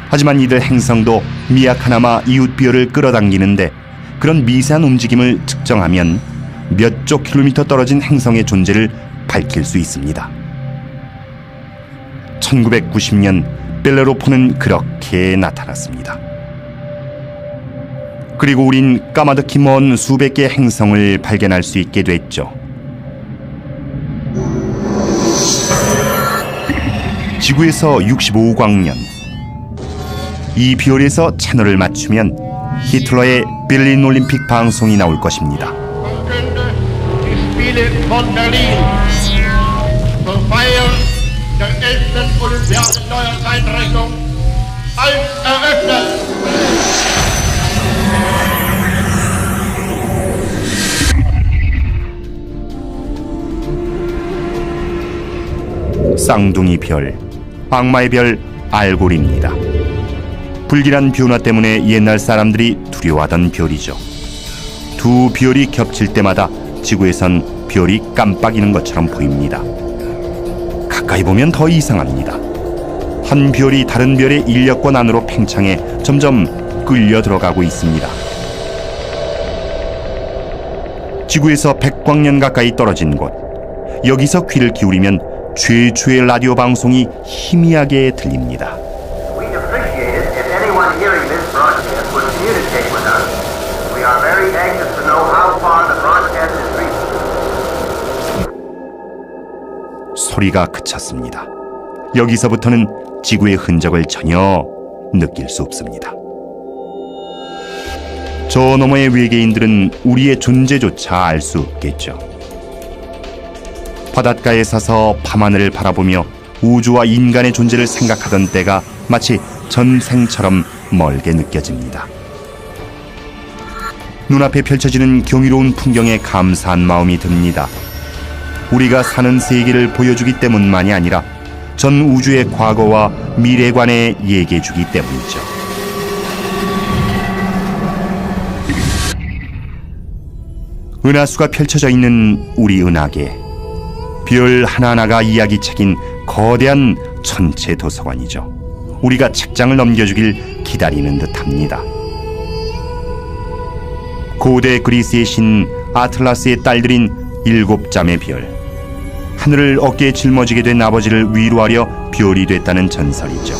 하지만 이들 행성도 미약하나마 이웃비월을 끌어당기는데 그런 미세한 움직임을 측정하면 몇 조 킬로미터 떨어진 행성의 존재를 밝힐 수 있습니다. 1990년 벨레로폰은 그렇게 나타났습니다. 그리고 우린 까마득히 먼 수백 개의 행성을 발견할 수 있게 됐죠. 지구에서 65광년, 이 비월에서 채널을 맞추면 히틀러의 베를린 올림픽 방송이 나올 것입니다. 쌍둥이 별, 악마의 별 알골입니다. 불길한 변화 때문에 옛날 사람들이 두려워하던 별이죠. 두 별이 겹칠 때마다 지구에선 별이 깜빡이는 것처럼 보입니다. 가까이 보면 더 이상합니다. 한 별이 다른 별의 인력권 안으로 팽창해 점점 끌려 들어가고 있습니다. 지구에서 100광년 가까이 떨어진 곳, 여기서 귀를 기울이면 최초의 라디오 방송이 희미하게 들립니다. 소리가 그쳤습니다. 여기서부터는 지구의 흔적을 전혀 느낄 수 없습니다. 저 너머의 외계인들은 우리의 존재조차 알 수 없겠죠. 바닷가에 서서 밤하늘을 바라보며 우주와 인간의 존재를 생각하던 때가 마치 전생처럼 멀게 느껴집니다. 눈앞에 펼쳐지는 경이로운 풍경에 감사한 마음이 듭니다. 우리가 사는 세계를 보여주기 때문만이 아니라 전 우주의 과거와 미래관에 얘기해주기 때문이죠. 은하수가 펼쳐져 있는 우리 은하계, 별 하나하나가 이야기책인 거대한 천체 도서관이죠. 우리가 책장을 넘겨주길 기다리는 듯합니다. 고대 그리스의 신 아틀라스의 딸들인 7짬의 별, 하늘을 어깨에 짊어지게 된 아버지를 위로하려 별이 됐다는 전설이죠.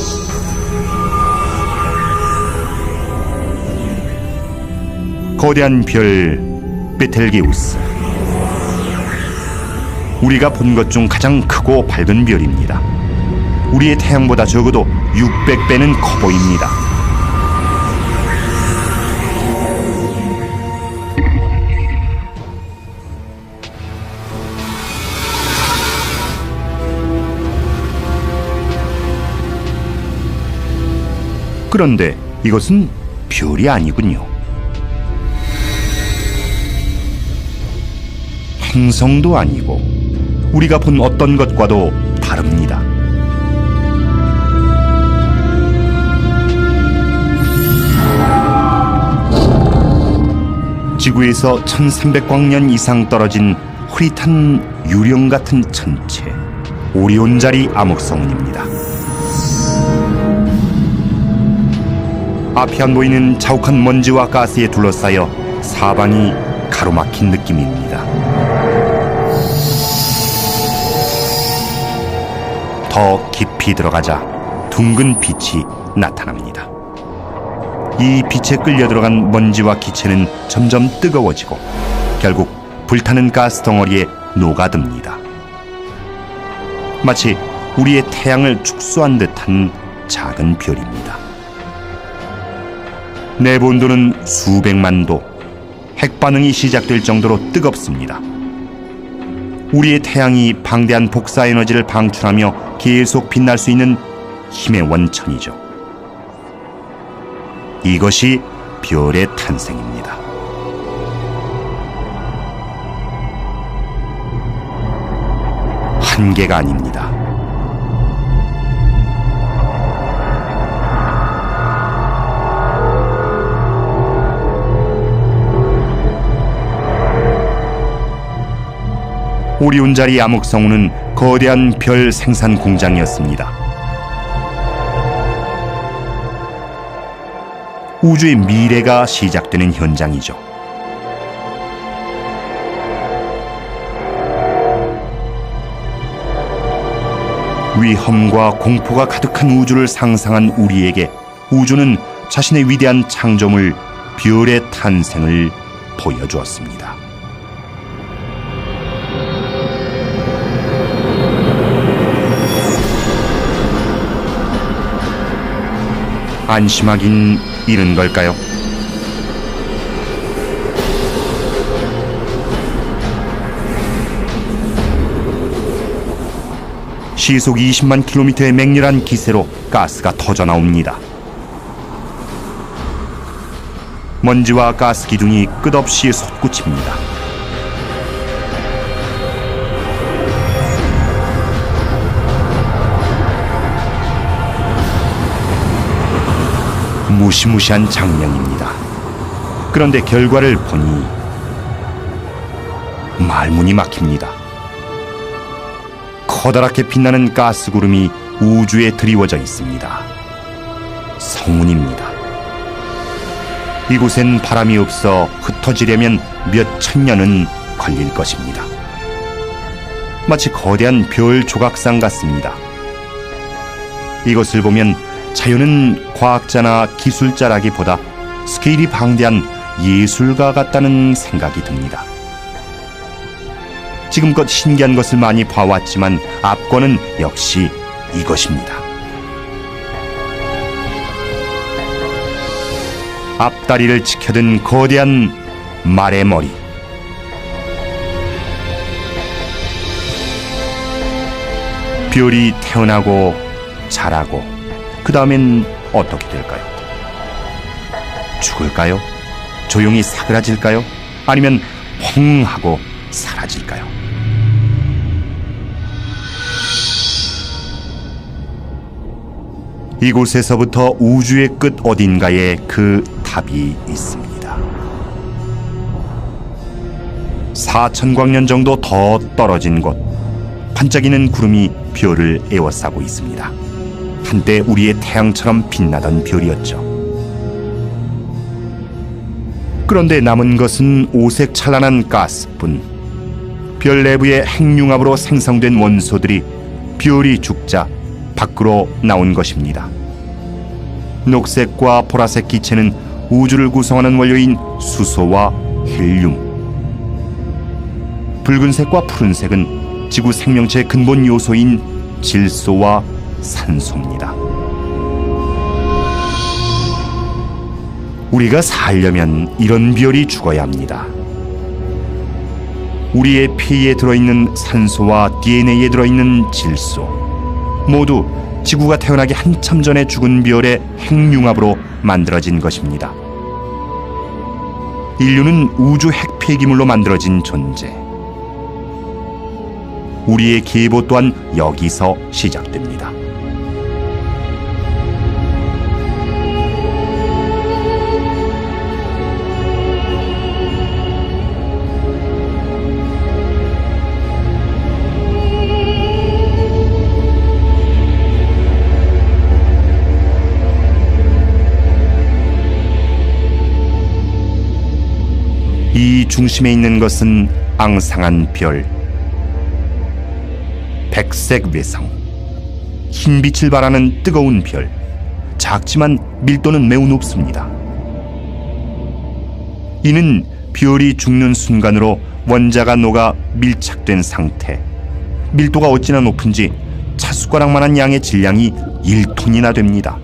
거대한 별 베텔게우스, 우리가 본 것 중 가장 크고 밝은 별입니다. 우리의 태양보다 적어도 600배는 커 보입니다. 그런데 이것은 별이 아니군요. 행성도 아니고 우리가 본 어떤 것과도 다릅니다. 지구에서 1300광년 이상 떨어진 흐릿한 유령 같은 천체, 오리온자리 암흑성운입니다. 앞이 안 보이는 자욱한 먼지와 가스에 둘러싸여 사방이 가로막힌 느낌입니다. 더 깊이 들어가자 둥근 빛이 나타납니다. 이 빛에 끌려 들어간 먼지와 기체는 점점 뜨거워지고 결국 불타는 가스 덩어리에 녹아듭니다. 마치 우리의 태양을 축소한 듯한 작은 별입니다. 내본도는 수백만 도, 핵반응이 시작될 정도로 뜨겁습니다. 우리의 태양이 방대한 복사 에너지를 방출하며 계속 빛날 수 있는 힘의 원천이죠. 이것이 별의 탄생입니다. 한계가 아닙니다. 오리온자리 암흑성우는 거대한 별 생산 공장이었습니다. 우주의 미래가 시작되는 현장이죠. 위험과 공포가 가득한 우주를 상상한 우리에게 우주는 자신의 위대한 창조물 별의 탄생을 보여주었습니다. 안심하긴 이른 걸까요? 시속 20만 킬로미터의 맹렬한 기세로 가스가 터져 나옵니다. 먼지와 가스 기둥이 끝없이 솟구칩니다. 무시무시한 장면입니다. 그런데 결과를 보니 말문이 막힙니다. 커다랗게 빛나는 가스구름이 우주에 드리워져 있습니다. 성운입니다. 이곳엔 바람이 없어 흩어지려면 몇 천 년은 걸릴 것입니다. 마치 거대한 별 조각상 같습니다. 이것을 보면 자연은 과학자나 기술자라기보다 스케일이 방대한 예술가 같다는 생각이 듭니다. 지금껏 신기한 것을 많이 봐왔지만 압권은 역시 이것입니다. 앞다리를 지켜든 거대한 말의 머리. 별이 태어나고 자라고 그 다음엔 어떻게 될까요? 죽을까요? 조용히 사그라질까요? 아니면 펑 하고 사라질까요? 이곳에서부터 우주의 끝 어딘가에 그 답이 있습니다. 4,000광년 정도 더 떨어진 곳, 반짝이는 구름이 별을 에워싸고 있습니다. 한때 우리의 태양처럼 빛나던 별이었죠. 그런데 남은 것은 오색 찬란한 가스뿐. 별 내부의 핵융합으로 생성된 원소들이 별이 죽자 밖으로 나온 것입니다. 녹색과 보라색 기체는 우주를 구성하는 원료인 수소와 헬륨, 붉은색과 푸른색은 지구 생명체의 근본 요소인 질소와 산소입니다. 우리가 살려면 이런 별이 죽어야 합니다. 우리의 피에 들어있는 산소와 DNA에 들어있는 질소, 모두 지구가 태어나기 한참 전에 죽은 별의 핵융합으로 만들어진 것입니다. 인류는 우주 핵폐기물로 만들어진 존재. 우리의 계보 또한 여기서 시작됩니다. 이 중심에 있는 것은 앙상한 별, 백색 외성, 흰 빛을 발하는 뜨거운 별. 작지만 밀도는 매우 높습니다. 이는 별이 죽는 순간으로 원자가 녹아 밀착된 상태. 밀도가 어찌나 높은지 찻숟가락만한 양의 질량이 1톤이나 됩니다.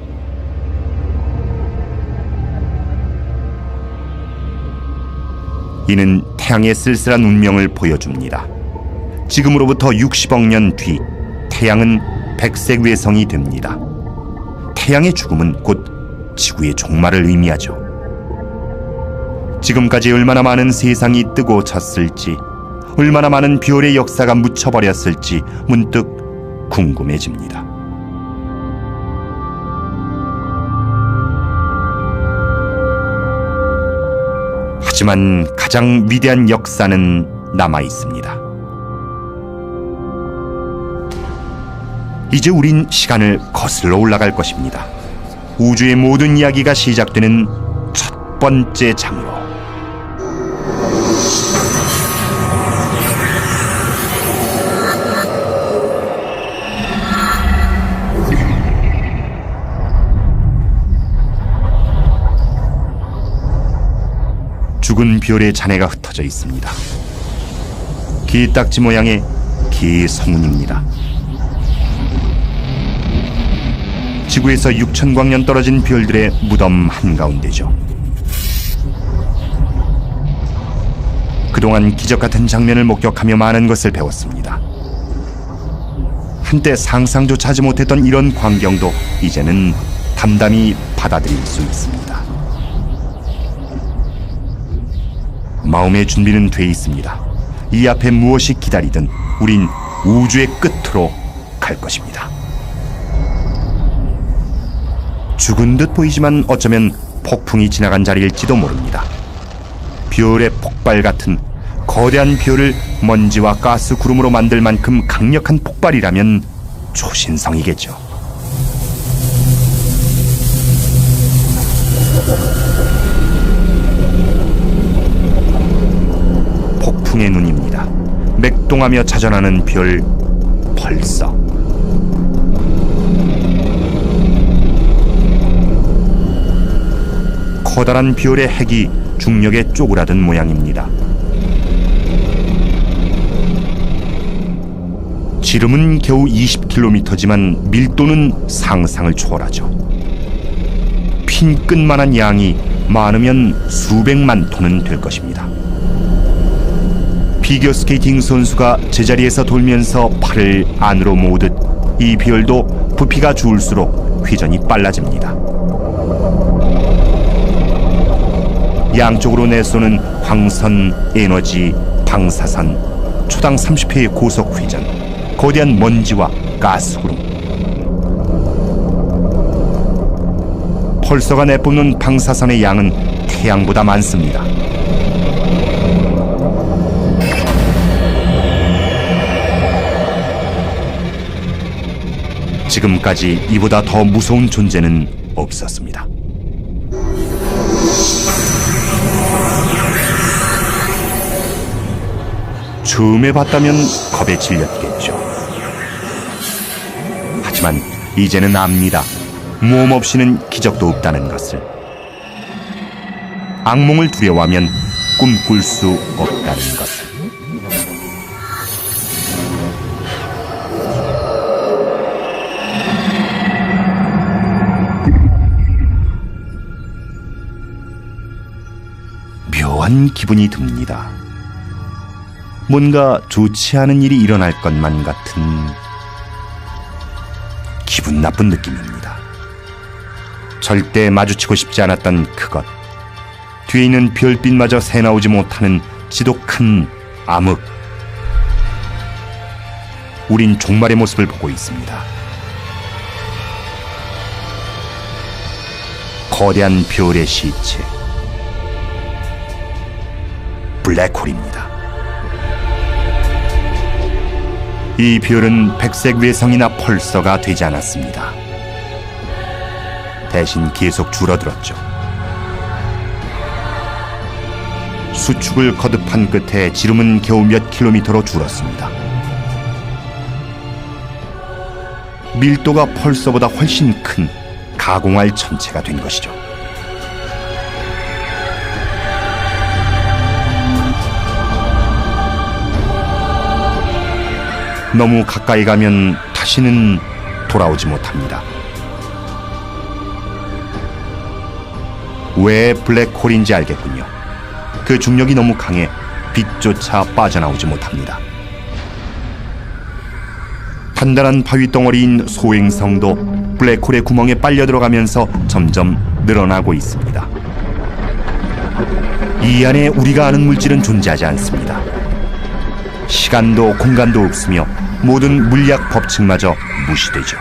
이는 태양의 쓸쓸한 운명을 보여줍니다. 지금으로부터 60억 년 뒤 태양은 백색 외성이 됩니다. 태양의 죽음은 곧 지구의 종말을 의미하죠. 지금까지 얼마나 많은 세상이 뜨고 졌을지, 얼마나 많은 별의 역사가 묻혀버렸을지 문득 궁금해집니다. 하지만 가장 위대한 역사는 남아 있습니다. 이제 우린 시간을 거슬러 올라갈 것입니다. 우주의 모든 이야기가 시작되는 첫 번째 장으로. 죽은 별의 잔해가 흩어져 있습니다. 기딱지 모양의 기성운입니다. 지구에서 6,000광년 떨어진 별들의 무덤 한가운데죠. 그동안 기적 같은 장면을 목격하며 많은 것을 배웠습니다. 한때 상상조차 하지 못했던 이런 광경도 이제는 담담히 받아들일 수 있습니다. 마음의 준비는 돼 있습니다. 이 앞에 무엇이 기다리든 우린 우주의 끝으로 갈 것입니다. 죽은 듯 보이지만 어쩌면 폭풍이 지나간 자리일지도 모릅니다. 별의 폭발 같은 거대한 별을 먼지와 가스 구름으로 만들 만큼 강력한 폭발이라면 초신성이겠죠. 폭풍의 눈입니다. 맥동하며 자전하는 별 벌써. 커다란 별의 핵이 중력에 쪼그라든 모양입니다. 지름은 겨우 20km지만 밀도는 상상을 초월하죠. 핀끝만한 양이 많으면 수백만 톤은 될 것입니다. 피겨스케이팅 선수가 제자리에서 돌면서 팔을 안으로 모으듯 이 별도 부피가 줄수록 회전이 빨라집니다. 양쪽으로 내쏘는 광선, 에너지, 방사선, 초당 30회의 고속 회전, 거대한 먼지와 가스구름. 펄서가 내뿜는 방사선의 양은 태양보다 많습니다. 지금까지 이보다 더 무서운 존재는 없었습니다. 처음에 봤다면 겁에 질렸겠죠. 하지만 이제는 압니다. 모험 없이는 기적도 없다는 것을. 악몽을 두려워하면 꿈꿀 수 없다는 것을. 묘한 기분이 듭니다. 뭔가 좋지 않은 일이 일어날 것만 같은 기분 나쁜 느낌입니다. 절대 마주치고 싶지 않았던 그것. 뒤에 있는 별빛마저 새나오지 못하는 지독한 암흑. 우린 종말의 모습을 보고 있습니다. 거대한 별의 시체. 블랙홀입니다. 이 별은 백색 외성이나 펄서가 되지 않았습니다. 대신 계속 줄어들었죠. 수축을 거듭한 끝에 지름은 겨우 몇 킬로미터로 줄었습니다. 밀도가 펄서보다 훨씬 큰 가공할 천체가 된 것이죠. 너무 가까이 가면 다시는 돌아오지 못합니다. 왜 블랙홀인지 알겠군요. 그 중력이 너무 강해 빛조차 빠져나오지 못합니다. 단단한 바위 덩어리인 소행성도 블랙홀의 구멍에 빨려 들어가면서 점점 늘어나고 있습니다. 이 안에 우리가 아는 물질은 존재하지 않습니다. 시간도 공간도 없으며 모든 물리학 법칙마저 무시되죠.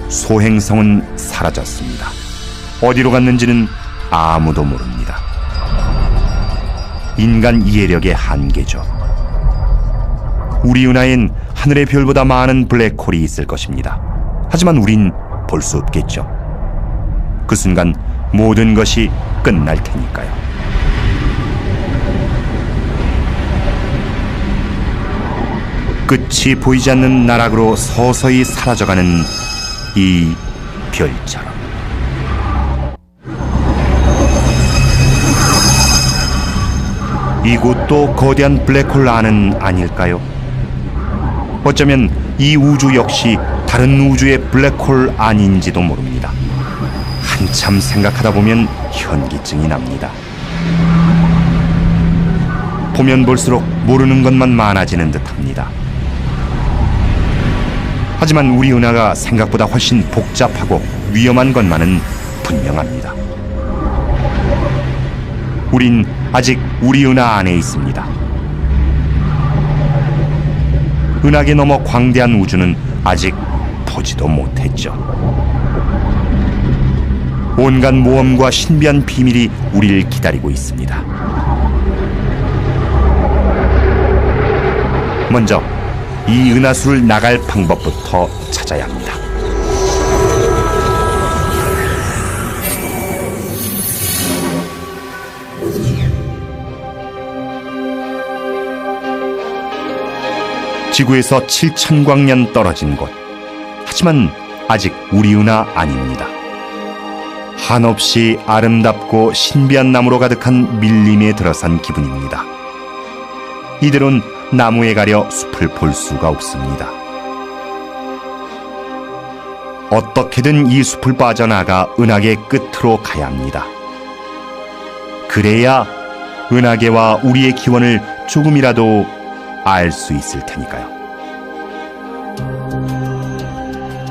소행성은 사라졌습니다. 어디로 갔는지는 아무도 모릅니다. 인간 이해력의 한계죠. 우리 은하엔 하늘의 별보다 많은 블랙홀이 있을 것입니다. 하지만 우린 볼 수 없겠죠. 그 순간 모든 것이 끝날 테니까요. 끝이 보이지 않는 나락으로 서서히 사라져가는 이 별처럼. 이곳도 거대한 블랙홀 안은 아닐까요? 어쩌면 이 우주 역시 다른 우주의 블랙홀 안인지도 모릅니다. 한참 생각하다 보면 현기증이 납니다. 보면 볼수록 모르는 것만 많아지는 듯합니다. 하지만 우리 은하가 생각보다 훨씬 복잡하고 위험한 것만은 분명합니다. 우린 아직 우리 은하 안에 있습니다. 은하계 너머 광대한 우주는 아직 보지도 못했죠. 온갖 모험과 신비한 비밀이 우리를 기다리고 있습니다. 먼저 이 은하수를 나갈 방법부터 찾아야 합니다. 지구에서 7,000광년 떨어진 곳. 하지만 아직 우리 은하 아닙니다. 한없이 아름답고 신비한 나무로 가득한 밀림에 들어선 기분입니다. 이대로는 나무에 가려 숲을 볼 수가 없습니다. 어떻게든 이 숲을 빠져나가 은하계 끝으로 가야 합니다. 그래야 은하계와 우리의 기원을 조금이라도 알 수 있을 테니까요.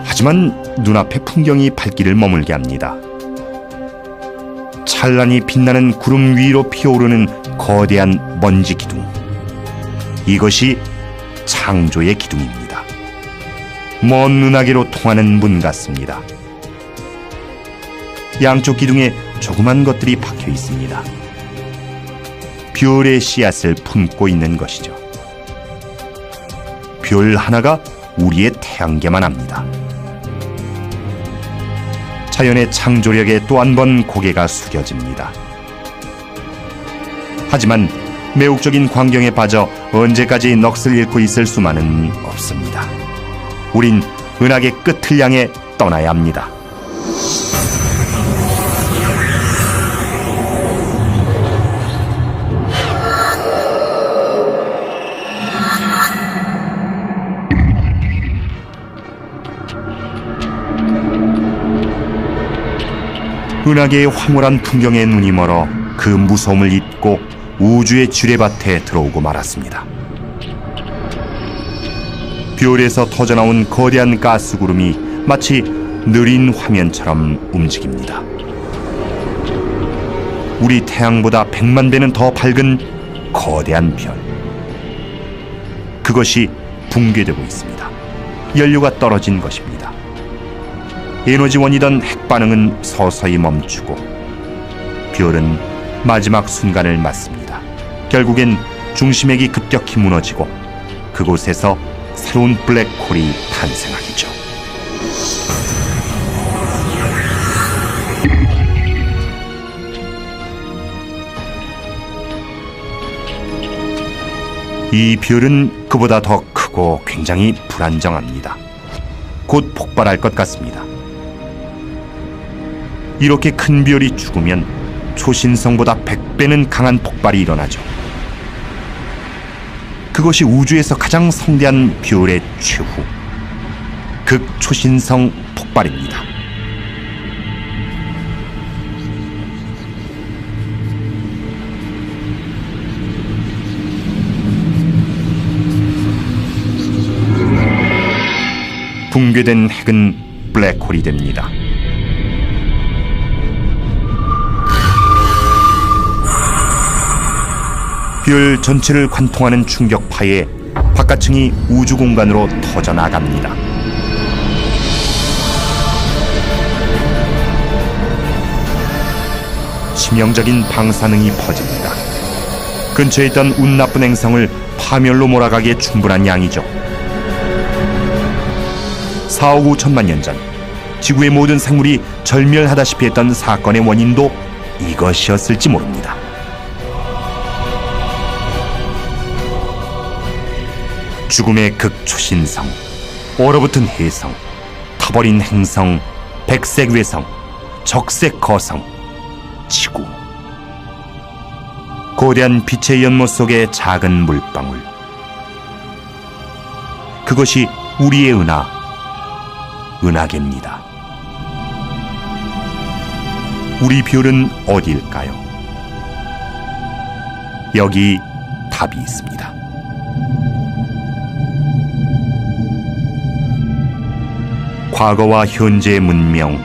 하지만 눈앞의 풍경이 발길을 머물게 합니다. 찬란히 빛나는 구름 위로 피어오르는 거대한 먼지 기둥. 이것이 창조의 기둥입니다. 먼 은하계로 통하는 문 같습니다. 양쪽 기둥에 조그만 것들이 박혀 있습니다. 별의 씨앗을 품고 있는 것이죠. 별 하나가 우리의 태양계만 합니다. 자연의 창조력에 또 한 번 고개가 숙여집니다. 하지만 매혹적인 광경에 빠져 언제까지 넋을 잃고 있을 수만은 없습니다. 우린 은하계 끝을 향해 떠나야 합니다. 은하계의 황홀한 풍경에 눈이 멀어 그 무서움을 잊고 우주의 지뢰밭에 들어오고 말았습니다. 별에서 터져나온 거대한 가스구름이 마치 느린 화면처럼 움직입니다. 우리 태양보다 100만 배는 더 밝은 거대한 별. 그것이 붕괴되고 있습니다. 연료가 떨어진 것입니다. 에너지원이던 핵반응은 서서히 멈추고 별은 마지막 순간을 맞습니다. 결국엔 중심핵이 급격히 무너지고 그곳에서 새로운 블랙홀이 탄생하겠죠. 이 별은 그보다 더 크고 굉장히 불안정합니다. 곧 폭발할 것 같습니다. 이렇게 큰 별이 죽으면 초신성보다 100배는 강한 폭발이 일어나죠. 그것이 우주에서 가장 성대한 별의 최후, 극초신성 폭발입니다. 붕괴된 핵은 블랙홀이 됩니다. 별 전체를 관통하는 충격파에 바깥층이 우주 공간으로 터져나갑니다. 치명적인 방사능이 퍼집니다. 근처에 있던 운 나쁜 행성을 파멸로 몰아가기에 충분한 양이죠. 4억 5천만 년 전 지구의 모든 생물이 절멸하다시피 했던 사건의 원인도 이것이었을지 모릅니다. 죽음의 극초신성, 얼어붙은 해성, 타버린 행성, 백색 외성, 적색 거성, 지구. 거대한 빛의 연못 속의 작은 물방울. 그것이 우리의 은하계입니다. 우리 별은 어디일까요? 여기 답이 있습니다. 과거와 현재의 문명,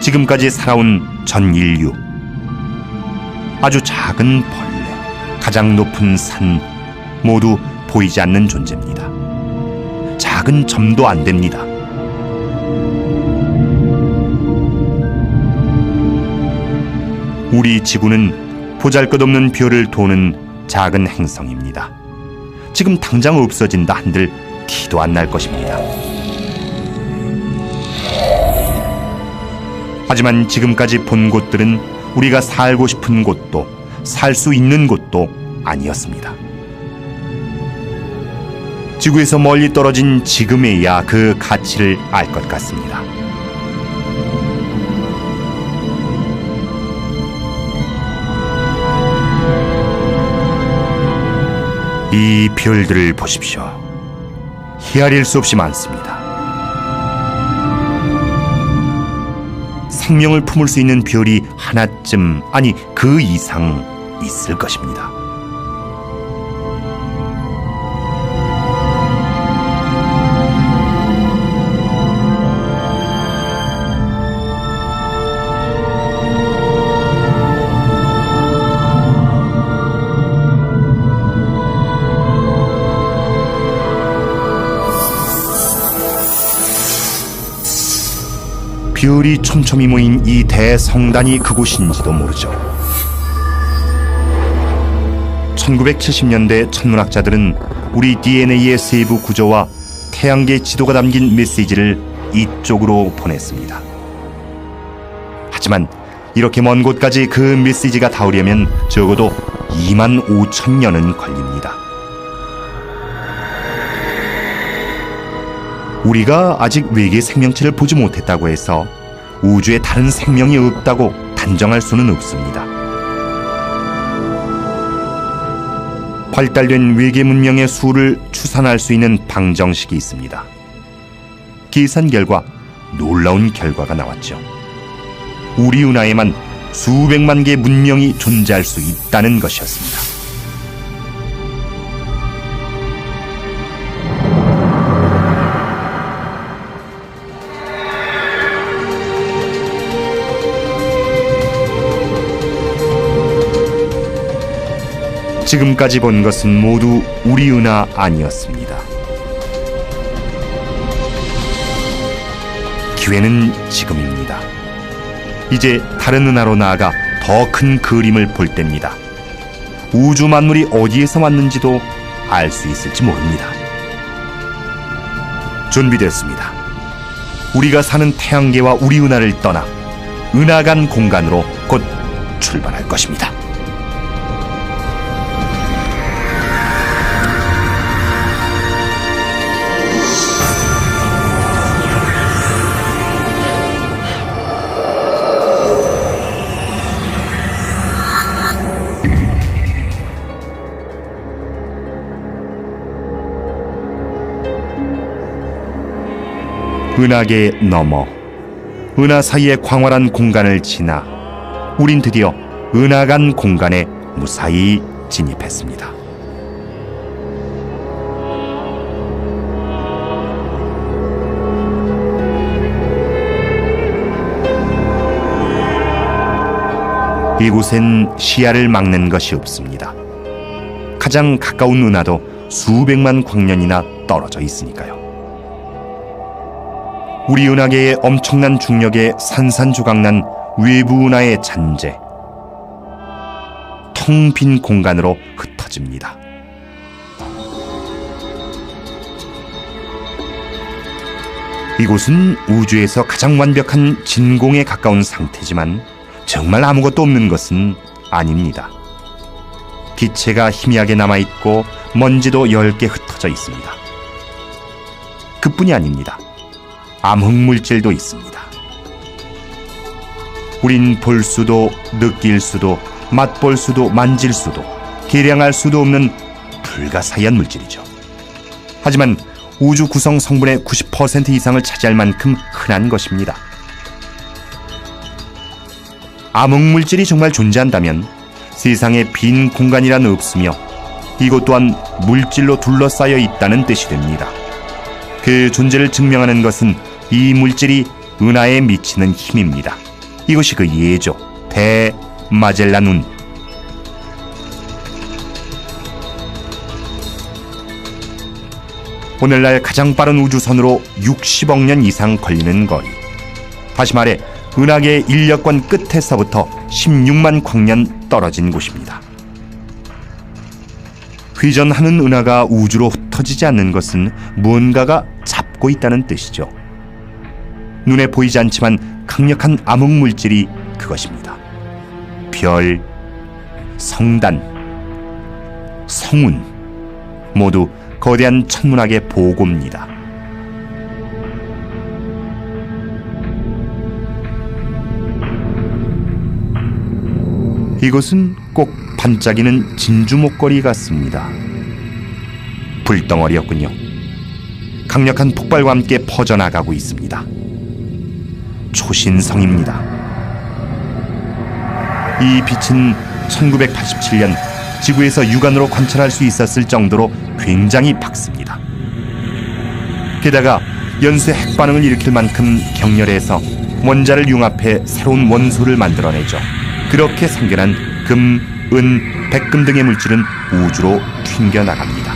지금까지 살아온 전 인류, 아주 작은 벌레, 가장 높은 산, 모두 보이지 않는 존재입니다. 작은 점도 안 됩니다. 우리 지구는 보잘것없는 별을 도는 작은 행성입니다. 지금 당장 없어진다 한들 티도 안 날 것입니다. 하지만 지금까지 본 곳들은 우리가 살고 싶은 곳도 살 수 있는 곳도 아니었습니다. 지구에서 멀리 떨어진 지금에야 그 가치를 알 것 같습니다. 이 별들을 보십시오. 헤아릴 수 없이 많습니다. 생명을 품을 수 있는 별이 하나쯤, 아니 그 이상 있을 것입니다. 별이 촘촘히 모인 이 대성단이 그곳인지도 모르죠. 1970년대 천문학자들은 우리 DNA의 세부 구조와 태양계 지도가 담긴 메시지를 이쪽으로 보냈습니다. 하지만 이렇게 먼 곳까지 그 메시지가 닿으려면 적어도 2만 5천 년은 걸립니다. 우리가 아직 외계 생명체를 보지 못했다고 해서 우주에 다른 생명이 없다고 단정할 수는 없습니다. 발달된 외계 문명의 수를 추산할 수 있는 방정식이 있습니다. 계산 결과 놀라운 결과가 나왔죠. 우리 은하에만 수백만 개의 문명이 존재할 수 있다는 것이었습니다. 지금까지 본 것은 모두 우리 은하 아니었습니다. 기회는 지금입니다. 이제 다른 은하로 나아가 더 큰 그림을 볼 때입니다. 우주 만물이 어디에서 왔는지도 알 수 있을지 모릅니다. 준비됐습니다. 우리가 사는 태양계와 우리 은하를 떠나 은하간 공간으로 곧 출발할 것입니다. 은하계 너머, 은하 사이의 광활한 공간을 지나 우린 드디어 은하간 공간에 무사히 진입했습니다. 이곳엔 시야를 막는 것이 없습니다. 가장 가까운 은하도 수백만 광년이나 떨어져 있으니까요. 우리 은하계의 엄청난 중력에 산산조각난 외부 은하의 잔재, 텅 빈 공간으로 흩어집니다. 이곳은 우주에서 가장 완벽한 진공에 가까운 상태지만 정말 아무것도 없는 것은 아닙니다. 기체가 희미하게 남아있고 먼지도 10개 흩어져 있습니다. 그뿐이 아닙니다. 암흑물질도 있습니다. 우린 볼 수도 느낄 수도 맛볼 수도 만질 수도 계량할 수도 없는 불가사의한 물질이죠. 하지만 우주 구성 성분의 90% 이상을 차지할 만큼 흔한 것입니다. 암흑물질이 정말 존재한다면 세상에 빈 공간이란 없으며 이곳 또한 물질로 둘러싸여 있다는 뜻이 됩니다. 그 존재를 증명하는 것은 이 물질이 은하에 미치는 힘입니다. 이것이 그 예죠. 대마젤란운. 오늘날 가장 빠른 우주선으로 60억 년 이상 걸리는 거리. 다시 말해 은하계의 인력권 끝에서부터 16만 광년 떨어진 곳입니다. 회전하는 은하가 우주로 흩어지지 않는 것은 무언가가 잡고 있다는 뜻이죠. 눈에 보이지 않지만 강력한 암흑물질이 그것입니다. 별, 성단, 성운 모두 거대한 천문학의 보고입니다. 이곳은 꼭 반짝이는 진주 목걸이 같습니다. 불덩어리였군요. 강력한 폭발과 함께 퍼져나가고 있습니다. 초신성입니다. 이 빛은 1987년 지구에서 육안으로 관찰할 수 있었을 정도로 굉장히 밝습니다. 게다가 연쇄 핵반응을 일으킬 만큼 격렬해서 원자를 융합해 새로운 원소를 만들어내죠. 그렇게 생겨난 금, 은, 백금 등의 물질은 우주로 튕겨나갑니다.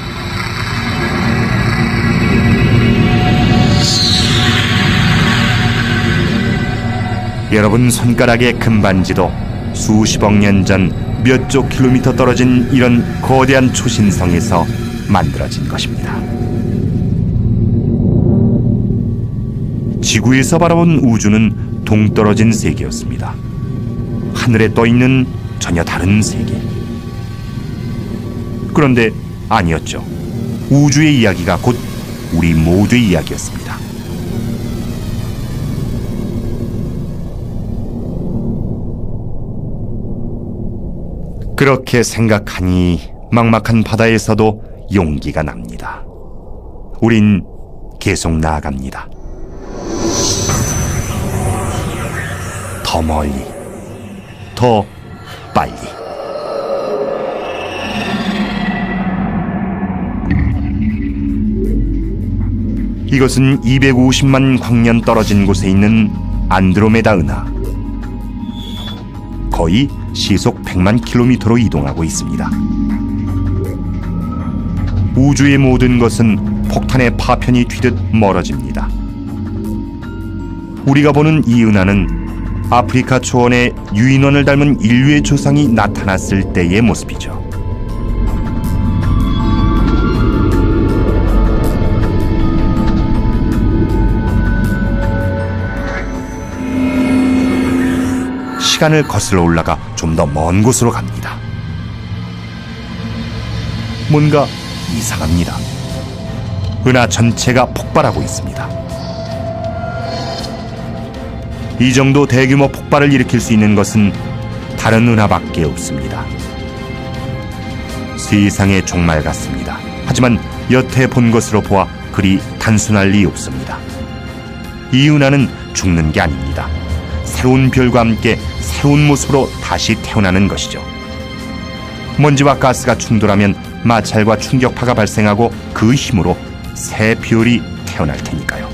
여러분 손가락의 금반지도 수십억 년 전 몇 조 킬로미터 떨어진 이런 거대한 초신성에서 만들어진 것입니다. 지구에서 바라본 우주는 동떨어진 세계였습니다. 하늘에 떠있는 전혀 다른 세계. 그런데 아니었죠. 우주의 이야기가 곧 우리 모두의 이야기였습니다. 그렇게 생각하니 막막한 바다에서도 용기가 납니다. 우린 계속 나아갑니다. 더 멀리, 더 빨리. 이것은 250만 광년 떨어진 곳에 있는 안드로메다 은하. 거의 시속 100만 킬로미터로 이동하고 있습니다. 우주의 모든 것은 폭탄의 파편이 튀듯 멀어집니다. 우리가 보는 이 은하는 아프리카 초원에 유인원을 닮은 인류의 조상이 나타났을 때의 모습이죠. 시간을 거슬러 올라가 좀 더 먼 곳으로 갑니다. 뭔가 이상합니다. 은하 전체가 폭발하고 있습니다. 이 정도 대규모 폭발을 일으킬 수 있는 것은 다른 은하밖에 없습니다. 세상의 종말 같습니다. 하지만 여태 본 것으로 보아 그리 단순할 리 없습니다. 이 은하는 죽는 게 아닙니다. 새로운 별과 함께 새로운 모습으로 다시 태어나는 것이죠. 먼지와 가스가 충돌하면 마찰과 충격파가 발생하고 그 힘으로 새 별이 태어날 테니까요.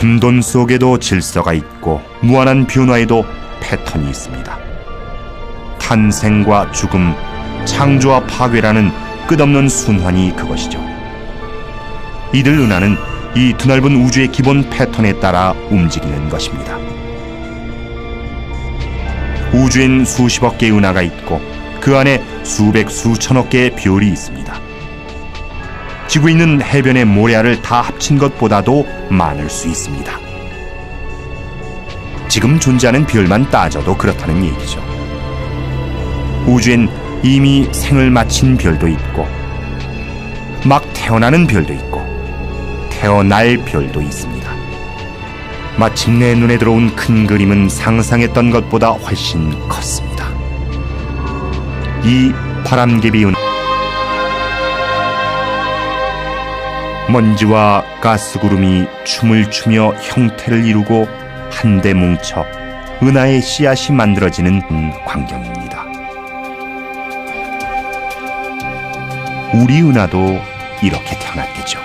혼돈 속에도 질서가 있고 무한한 변화에도 패턴이 있습니다. 탄생과 죽음, 창조와 파괴라는 끝없는 순환이 그것이죠. 이들 은하는 이 드넓은 우주의 기본 패턴에 따라 움직이는 것입니다. 우주엔 수십억 개의 은하가 있고 그 안에 수백 수천억 개의 별이 있습니다. 지구에 있는 해변의 모래알을 다 합친 것보다도 많을 수 있습니다. 지금 존재하는 별만 따져도 그렇다는 얘기죠. 우주엔 이미 생을 마친 별도 있고 막 태어나는 별도 있고 태어날 별도 있습니다. 마침내 눈에 들어온 큰 그림은 상상했던 것보다 훨씬 컸습니다. 이 바람개비 은하, 먼지와 가스구름이 춤을 추며 형태를 이루고 한데 뭉쳐 은하의 씨앗이 만들어지는 광경입니다. 우리 은하도 이렇게 태어났겠죠.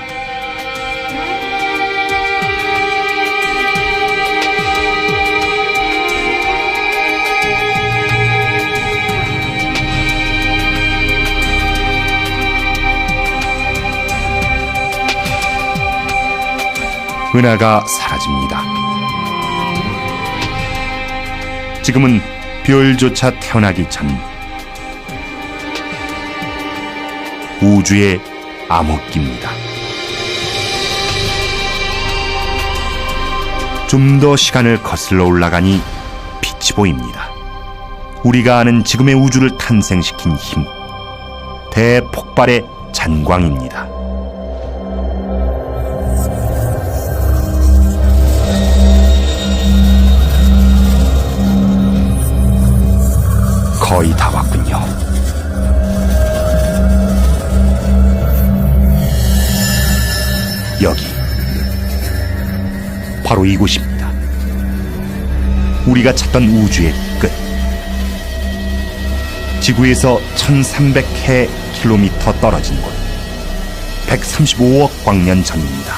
은하가 사라집니다. 지금은 별조차 태어나기 전 우주의 암흑기입니다. 좀 더 시간을 거슬러 올라가니 빛이 보입니다. 우리가 아는 지금의 우주를 탄생시킨 힘, 대폭발의 잔광입니다. 거의 다 왔군요. 여기, 바로 이곳입니다. 우리가 찾던 우주의 끝. 지구에서 1300km 떨어진 곳, 135억 광년 전입니다.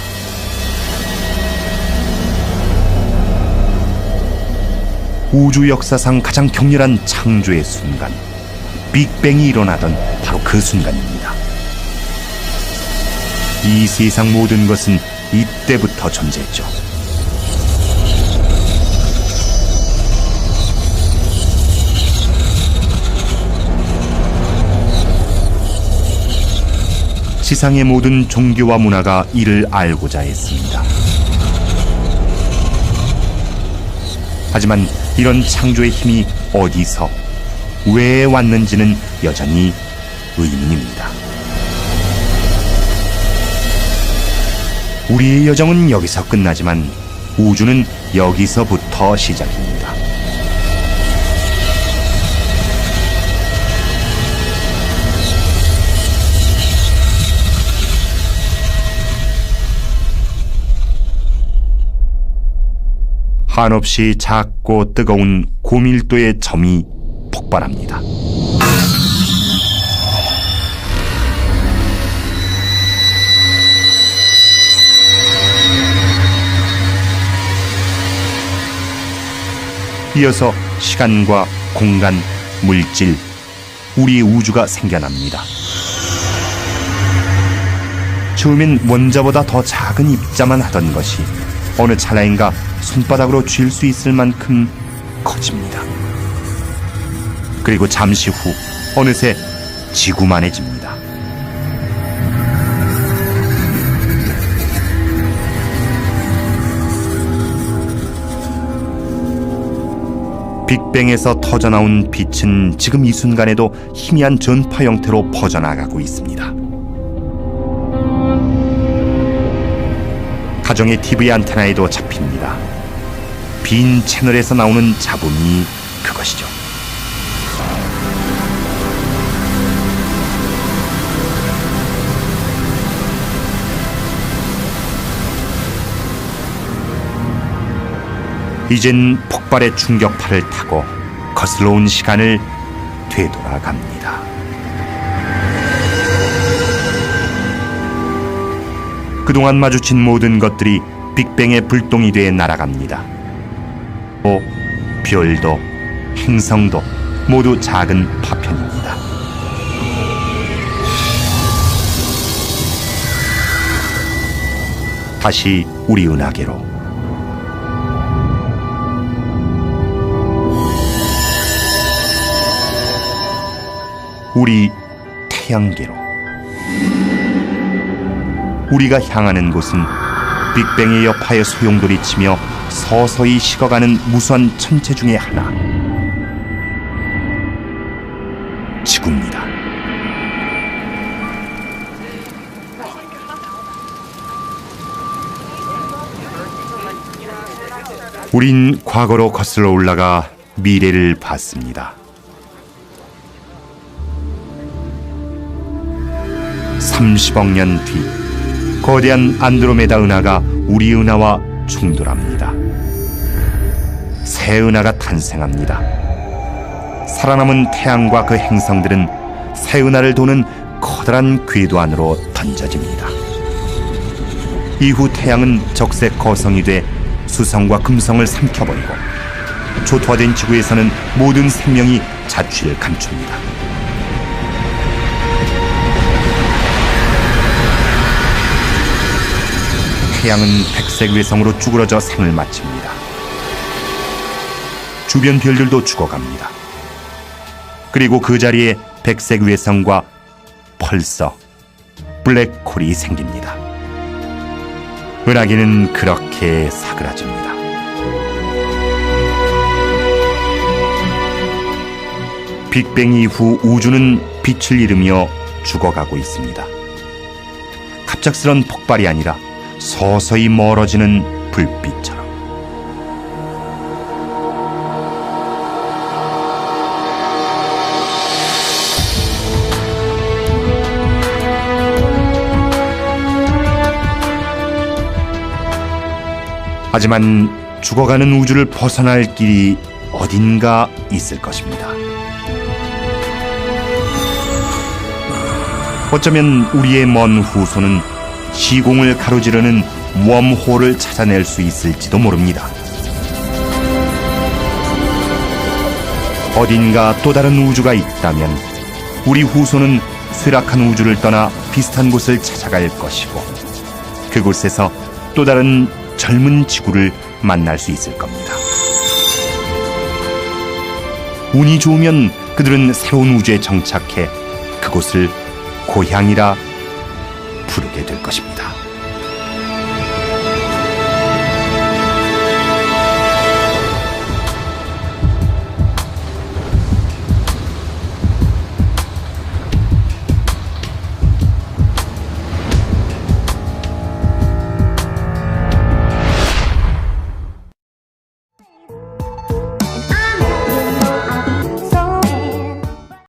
우주 역사상 가장 격렬한 창조의 순간, 빅뱅이 일어나던 바로 그 순간입니다. 이 세상 모든 것은 이때부터 존재했죠. 지상의 모든 종교와 문화가 이를 알고자 했습니다. 하지만 이런 창조의 힘이 어디서, 왜 왔는지는 여전히 의문입니다. 우리의 여정은 여기서 끝나지만 우주는 여기서부터 시작입니다. 한없이 작고 뜨거운 고밀도의 점이 폭발합니다. 이어서 시간과 공간, 물질, 우리의 우주가 생겨납니다. 처음엔 원자보다 더 작은 입자만 하던 것이 어느 찰나인가 손바닥으로 쥘 수 있을 만큼 커집니다. 그리고 잠시 후 어느새 지구만해집니다. 빅뱅에서 터져나온 빛은 지금 이 순간에도 희미한 전파 형태로 퍼져나가고 있습니다. 가정의 TV 안테나에도 잡힙니다. 빈 채널에서 나오는 잡음이 그것이죠. 이젠 폭발의 충격파를 타고 거슬러 온 시간을 되돌아갑니다. 그동안 마주친 모든 것들이 빅뱅의 불똥이 돼 날아갑니다. 별도, 행성도 모두 작은 파편입니다. 다시 우리 은하계로. 우리 태양계로. 우리가 향하는 곳은 빅뱅의 여파에 소용돌이치며 서서히 식어가는 무수한 천체 중의 하나, 지구입니다. 우린 과거로 거슬러 올라가 미래를 봤습니다. 30억 년 뒤 거대한 안드로메다 은하가 우리 은하와 충돌합니다. 새 은하가 탄생합니다. 살아남은 태양과 그 행성들은 새 은하를 도는 커다란 궤도 안으로 던져집니다. 이후 태양은 적색 거성이 돼 수성과 금성을 삼켜버리고 초토화된 지구에서는 모든 생명이 자취를 감춥니다. 태양은 백색 외성으로 쭈그러져 생을 마칩니다. 주변 별들도 죽어갑니다. 그리고 그 자리에 백색 외성과 펄서, 블랙홀이 생깁니다. 은하계는 그렇게 사그라집니다. 빅뱅 이후 우주는 빛을 잃으며 죽어가고 있습니다. 갑작스런 폭발이 아니라 서서히 멀어지는 불빛처럼. 하지만 죽어가는 우주를 벗어날 길이 어딘가 있을 것입니다. 어쩌면 우리의 먼 후손은 시공을 가로지르는 웜홀을 찾아낼 수 있을지도 모릅니다. 어딘가 또 다른 우주가 있다면 우리 후손은 쇠락한 우주를 떠나 비슷한 곳을 찾아갈 것이고, 그곳에서 또 다른 젊은 지구를 만날 수 있을 겁니다. 운이 좋으면 그들은 새로운 우주에 정착해 그곳을 고향이라 부르게 될 것입니다.